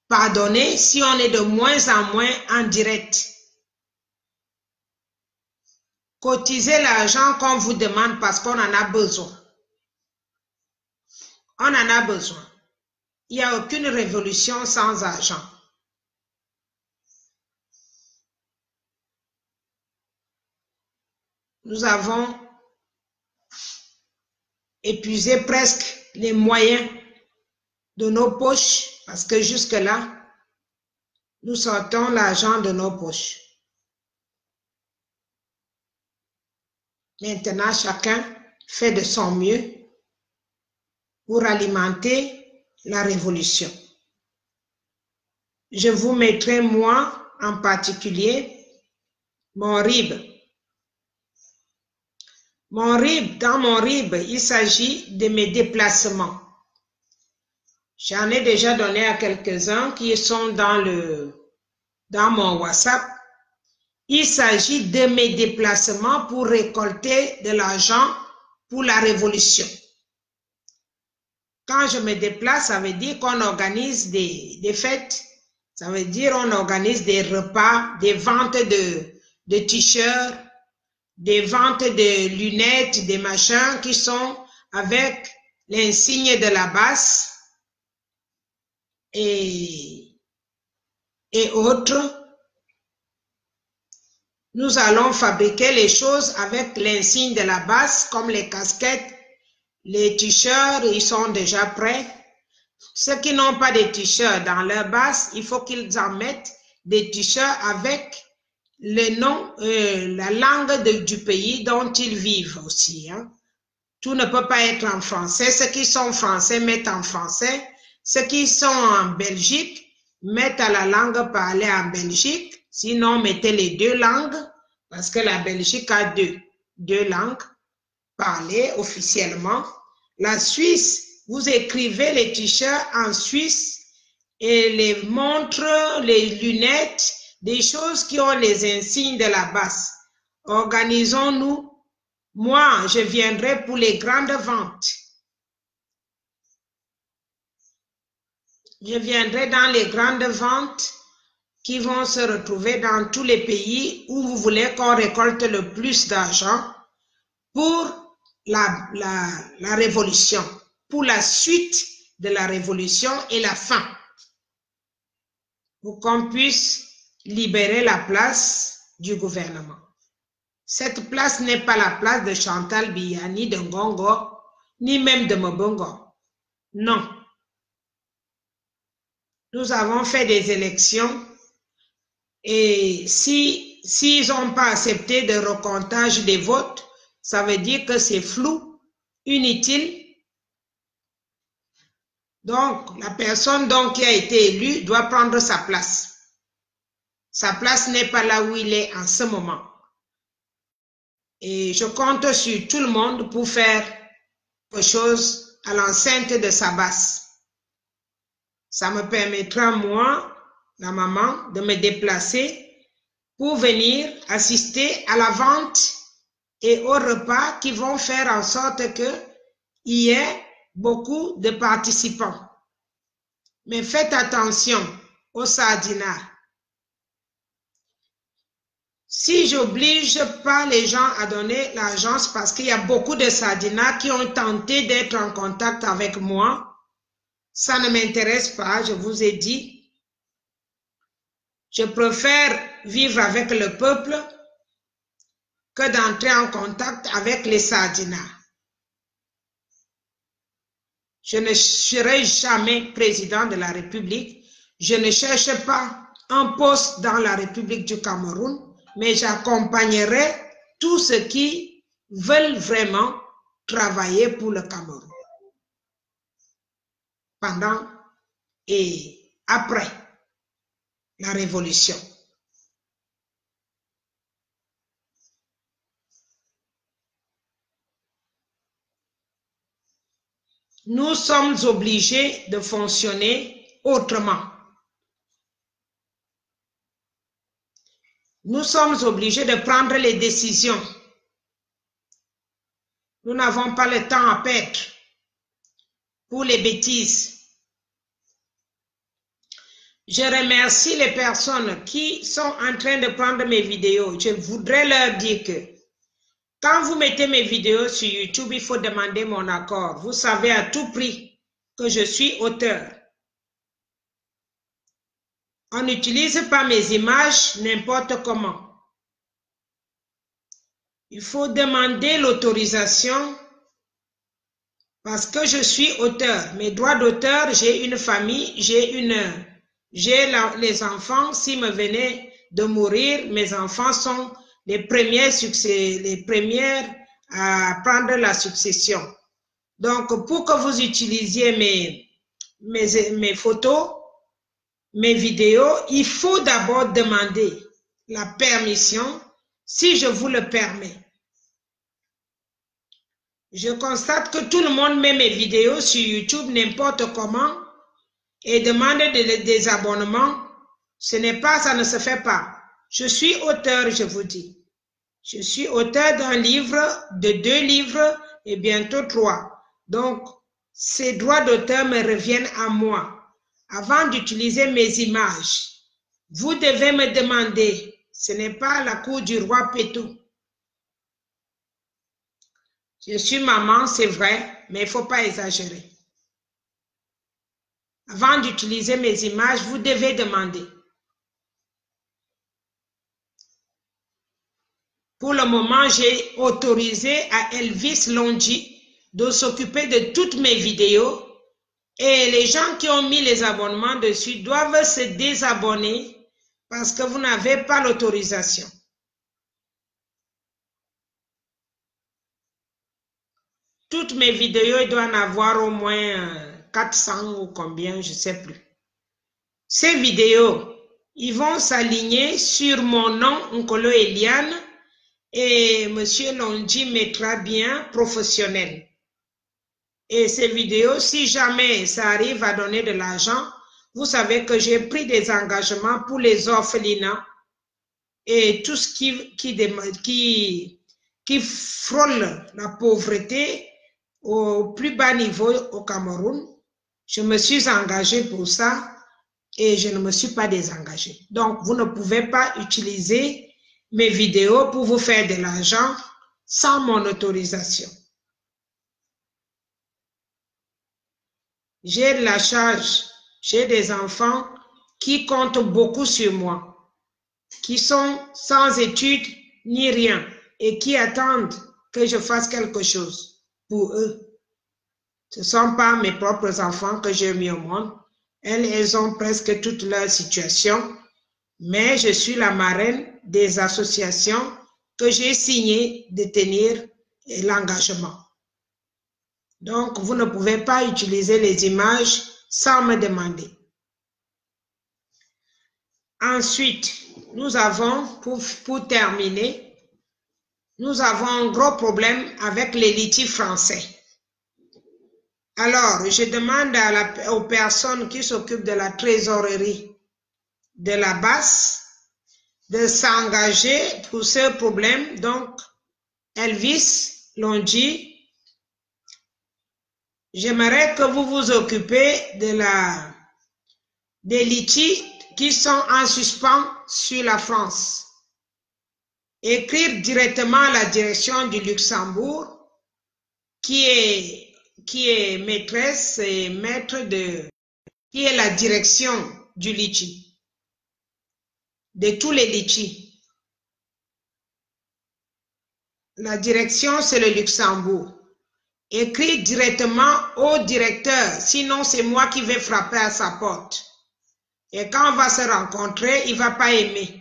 pardonner si on est de moins en moins en direct. Cotisez l'argent qu'on vous demande parce qu'on en a besoin. On en a besoin. Il n'y a aucune révolution sans argent. Nous avons épuisé presque les moyens de nos poches parce que jusque-là, nous sortons l'argent de nos poches. Maintenant, chacun fait de son mieux pour alimenter la révolution. Je vous mettrai, moi, en particulier, mon RIB. Dans mon RIB, il s'agit de mes déplacements. J'en ai déjà donné à quelques-uns qui sont dans mon WhatsApp. Il s'agit de mes déplacements pour récolter de l'argent pour la révolution. Quand je me déplace, ça veut dire qu'on organise des fêtes. Ça veut dire qu'on organise des repas, des ventes de t-shirts, des ventes de lunettes, des machins qui sont avec l'insigne de la base et autres. Nous allons fabriquer les choses avec l'insigne de la base, comme les casquettes, les t-shirts, ils sont déjà prêts. Ceux qui n'ont pas de t-shirts dans leur base, il faut qu'ils en mettent des t-shirts avec le nom, la langue du pays dont ils vivent aussi. Hein. Tout ne peut pas être en français. Ceux qui sont français mettent en français. Ceux qui sont en Belgique, mettent à la langue parlée en Belgique. Sinon, mettez les deux langues, parce que la Belgique a deux langues parlées officiellement. La Suisse, vous écrivez les t-shirts en Suisse et les montres, les lunettes, des choses qui ont les insignes de la base. Organisons-nous. Moi, je viendrai pour les grandes ventes. Je viendrai dans les grandes ventes qui vont se retrouver dans tous les pays où vous voulez qu'on récolte le plus d'argent pour la révolution, pour la suite de la révolution et la fin, pour qu'on puisse libérer la place du gouvernement. Cette place n'est pas la place de Chantal Biya, ni de Ngongo, ni même de Mobongo. Non. Nous avons fait des élections et s'ils n'ont pas accepté de recomptage des votes, ça veut dire que c'est flou, inutile. Donc, la personne qui a été élue doit prendre sa place. Sa place n'est pas là où il est en ce moment. Et je compte sur tout le monde pour faire quelque chose à l'enceinte de sa base. Ça me permettra, moi, la maman, de me déplacer pour venir assister à la vente et aux repas qui vont faire en sorte qu'il y ait beaucoup de participants. Mais faites attention aux sardinats. Si j'oblige pas les gens à donner l'argent, c'est parce qu'il y a beaucoup de sardinats qui ont tenté d'être en contact avec moi. Ça ne m'intéresse pas, je vous ai dit. Je préfère vivre avec le peuple que d'entrer en contact avec les sardinats. Je ne serai jamais président de la République. Je ne cherche pas un poste dans la République du Cameroun, mais j'accompagnerai tous ceux qui veulent vraiment travailler pour le Cameroun. Pendant et après la révolution. Nous sommes obligés de fonctionner autrement. Nous sommes obligés de prendre les décisions. Nous n'avons pas le temps à perdre pour les bêtises. Je remercie les personnes qui sont en train de prendre mes vidéos. Je voudrais leur dire que quand vous mettez mes vidéos sur YouTube, il faut demander mon accord. Vous savez à tout prix que je suis auteur. On n'utilise pas mes images n'importe comment. Il faut demander l'autorisation parce que je suis auteur. Mes droits d'auteur, j'ai une famille, j'ai les enfants. S'ils me venaient de mourir, mes enfants sont les premières à prendre la succession. Donc, pour que vous utilisiez mes photos, mes vidéos, il faut d'abord demander la permission si je vous le permets. Je constate que tout le monde met mes vidéos sur YouTube n'importe comment et demande des abonnements. Ça ne se fait pas. Je suis auteur, je vous dis. Je suis auteur d'un livre, de 2 livres et bientôt 3. Donc, ces droits d'auteur me reviennent à moi. Avant d'utiliser mes images, vous devez me demander. Ce n'est pas la cour du roi Pétou. Je suis maman, c'est vrai, mais il ne faut pas exagérer. Avant d'utiliser mes images, vous devez demander. Pour le moment, j'ai autorisé à Elvis Longi de s'occuper de toutes mes vidéos et les gens qui ont mis les abonnements dessus doivent se désabonner parce que vous n'avez pas l'autorisation. Toutes mes vidéos, il doit en avoir au moins 400 ou combien, je ne sais plus. Ces vidéos, ils vont s'aligner sur mon nom, Nkolo Eliane, et M. Londji mettra bien professionnel. Et ces vidéos, si jamais ça arrive à donner de l'argent, vous savez que j'ai pris des engagements pour les orphelinats et tout ce qui frôle la pauvreté au plus bas niveau au Cameroun. Je me suis engagée pour ça et je ne me suis pas désengagée. Donc, vous ne pouvez pas utiliser mes vidéos pour vous faire de l'argent sans mon autorisation. J'ai de la charge, j'ai des enfants qui comptent beaucoup sur moi, qui sont sans études ni rien et qui attendent que je fasse quelque chose pour eux. Ce ne sont pas mes propres enfants que j'ai mis au monde. Elles ont presque toute leur situation, mais je suis la marraine des associations que j'ai signé de tenir l'engagement. Donc, vous ne pouvez pas utiliser les images sans me demander. Ensuite, nous avons, pour terminer, nous avons un gros problème avec les litiges français. Alors, je demande aux personnes qui s'occupent de la trésorerie de la Basse de s'engager pour ce problème. Donc, Elvis Londji, j'aimerais que vous vous occupez des litiges qui sont en suspens sur la France. Écrire directement à la direction du Luxembourg, qui est maîtresse et maître qui est la direction du litige, de tous les litiges. La direction, c'est le Luxembourg. Écris directement au directeur, sinon c'est moi qui vais frapper à sa porte. Et quand on va se rencontrer, il ne va pas aimer.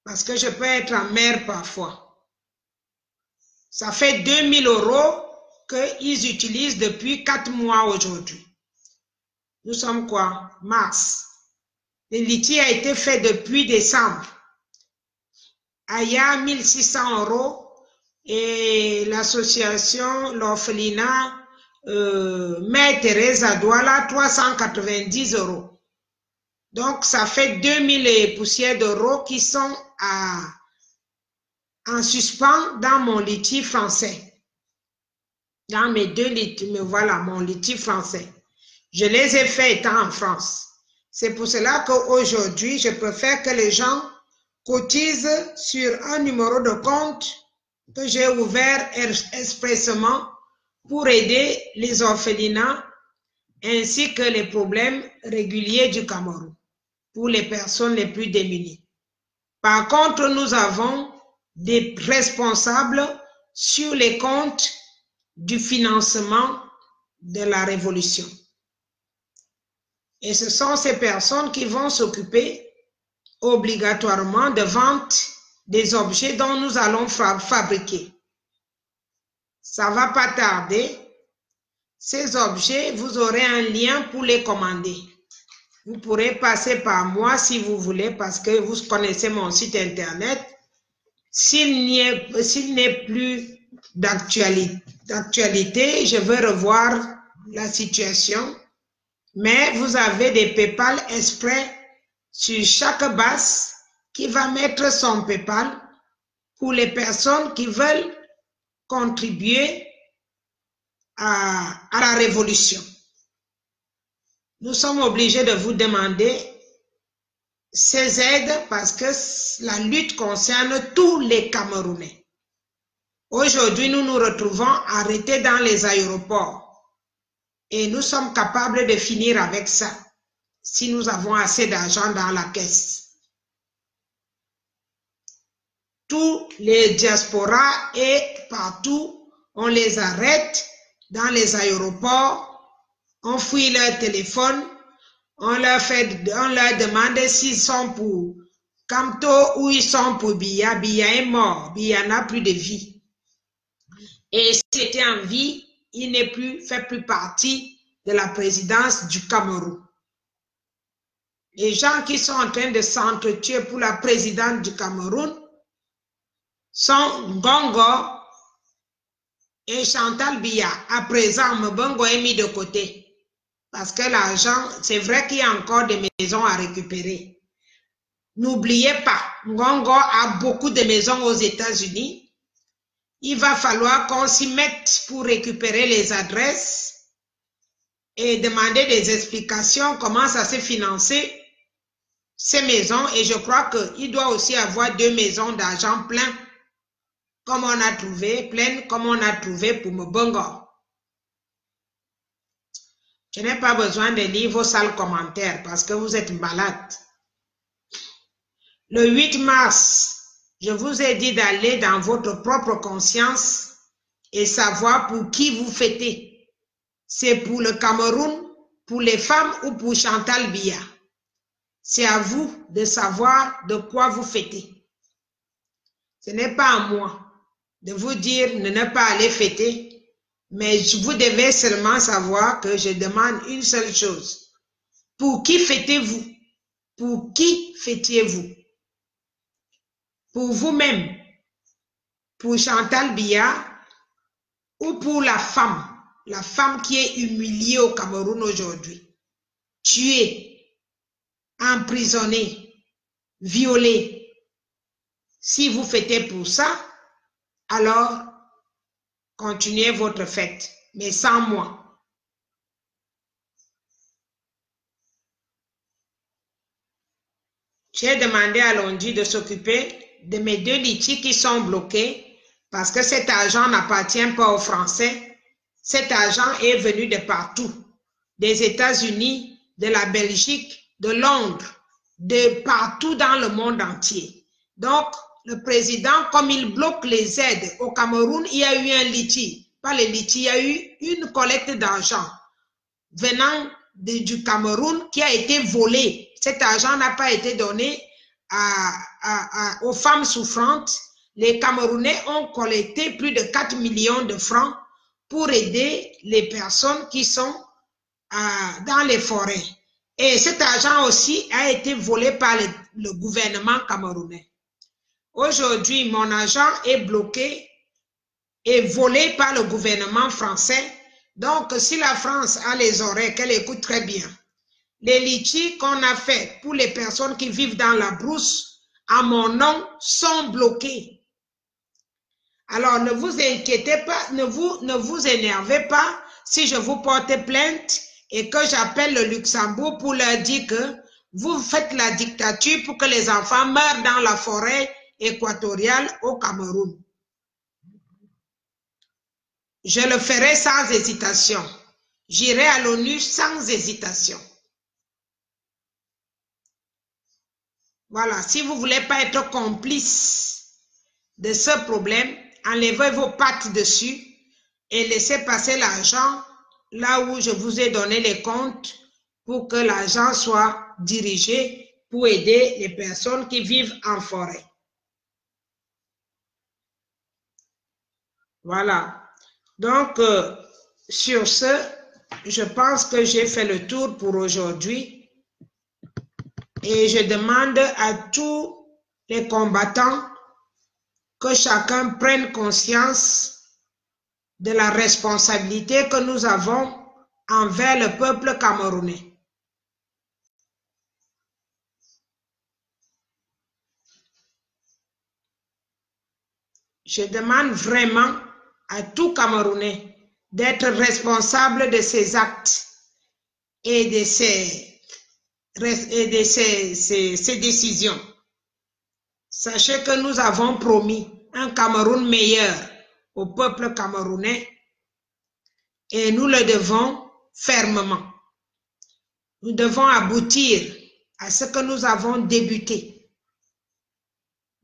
Parce que je peux être en mer parfois. Ça fait 2000 € qu'ils utilisent depuis 4 mois aujourd'hui. Nous sommes quoi? Mars. Le litige a été fait depuis décembre. Aya, 1600 € et l'association, l'orphelinat, Mère Teresa Douala, 390 €. Donc, ça fait 2000 et poussières d'euros qui sont en suspens dans mon litige français. Dans mes 2 litiges, mais voilà, mon litige français. Je les ai faits étant en France. C'est pour cela qu'aujourd'hui, je préfère que les gens cotisent sur un numéro de compte que j'ai ouvert expressément pour aider les orphelinats ainsi que les problèmes réguliers du Cameroun pour les personnes les plus démunies. Par contre, nous avons des responsables sur les comptes du financement de la révolution. Et ce sont ces personnes qui vont s'occuper obligatoirement de vente des objets dont nous allons fabriquer. Ça ne va pas tarder. Ces objets, vous aurez un lien pour les commander. Vous pourrez passer par moi si vous voulez parce que vous connaissez mon site internet. S'il n'est plus d'actualité, je vais revoir la situation. Mais vous avez des PayPal exprès sur chaque base qui va mettre son PayPal pour les personnes qui veulent contribuer à la révolution. Nous sommes obligés de vous demander ces aides parce que la lutte concerne tous les Camerounais. Aujourd'hui, nous nous retrouvons arrêtés dans les aéroports et nous sommes capables de finir avec ça si nous avons assez d'argent dans la caisse. Tous les diasporas et partout, on les arrête dans les aéroports, on fouille leur téléphone, on leur demande s'ils sont pour Kamto ou ils sont pour Biya. Biya est mort, Biya n'a plus de vie. Et s'il était en vie, il n'est plus, fait plus partie de la présidence du Cameroun. Les gens qui sont en train de s'entretuer pour la présidente du Cameroun sont Ngongo et Chantal Biya. À présent, Mbongo est mis de côté. Parce que l'argent, c'est vrai qu'il y a encore des maisons à récupérer. N'oubliez pas, Ngongo a beaucoup de maisons aux États-Unis. Il va falloir qu'on s'y mette pour récupérer les adresses et demander des explications comment ça s'est financé, ces maisons. Et je crois qu'il doit aussi avoir 2 maisons d'argent plein, comme on a trouvé, pleines comme on a trouvé pour Mbongo. Je n'ai pas besoin de lire vos sales commentaires parce que vous êtes malade. Le 8 mars, je vous ai dit d'aller dans votre propre conscience et savoir pour qui vous fêtez. C'est pour le Cameroun, pour les femmes ou pour Chantal Biya. C'est à vous de savoir de quoi vous fêtez. Ce n'est pas à moi de vous dire de ne pas aller fêter. Mais vous devez seulement savoir que je demande une seule chose. Pour qui fêtez-vous? Pour qui fêtiez-vous? Pour vous-même, pour Chantal Biya ou pour la femme qui est humiliée au Cameroun aujourd'hui, tuée, emprisonnée, violée. Si vous fêtez pour ça, alors continuez votre fête, mais sans moi. J'ai demandé à Londi de s'occuper de mes 2 litchis qui sont bloqués parce que cet argent n'appartient pas aux Français. Cet argent est venu de partout, des États-Unis, de la Belgique, de Londres, de partout dans le monde entier. Donc, le président, comme il bloque les aides au Cameroun, il y a eu un litchi. Pas le litchi, il y a eu une collecte d'argent venant du Cameroun qui a été volée. Cet argent n'a pas été donné aux femmes souffrantes. Les Camerounais ont collecté plus de 4 millions de francs pour aider les personnes qui sont dans les forêts. Et cet argent aussi a été volé par le gouvernement camerounais. Aujourd'hui, mon argent est bloqué et volé par le gouvernement français. Donc, si la France a les oreilles, qu'elle écoute très bien. Les litchis qu'on a fait pour les personnes qui vivent dans la brousse, à mon nom, sont bloqués. Alors, ne vous inquiétez pas, ne vous énervez pas si je vous porte plainte et que j'appelle le Luxembourg pour leur dire que vous faites la dictature pour que les enfants meurent dans la forêt équatoriale au Cameroun. Je le ferai sans hésitation. J'irai à l'ONU sans hésitation. Voilà, si vous ne voulez pas être complice de ce problème, enlevez vos pattes dessus et laissez passer l'argent là où je vous ai donné les comptes pour que l'argent soit dirigé pour aider les personnes qui vivent en forêt. Voilà. Donc, sur ce, je pense que j'ai fait le tour pour aujourd'hui et je demande à tous les combattants que chacun prenne conscience de la responsabilité que nous avons envers le peuple camerounais. Je demande vraiment à tout Camerounais d'être responsable de ses actes et de ses décisions. Sachez que nous avons promis un Cameroun meilleur au peuple camerounais et nous le devons fermement. Nous devons aboutir à ce que nous avons débuté.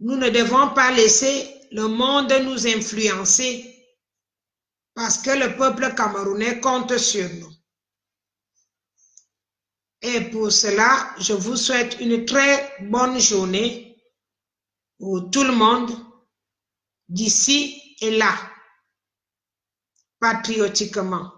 Nous ne devons pas laisser le monde nous influencer parce que le peuple camerounais compte sur nous. Et pour cela, je vous souhaite une très bonne journée pour tout le monde, d'ici et là, patriotiquement.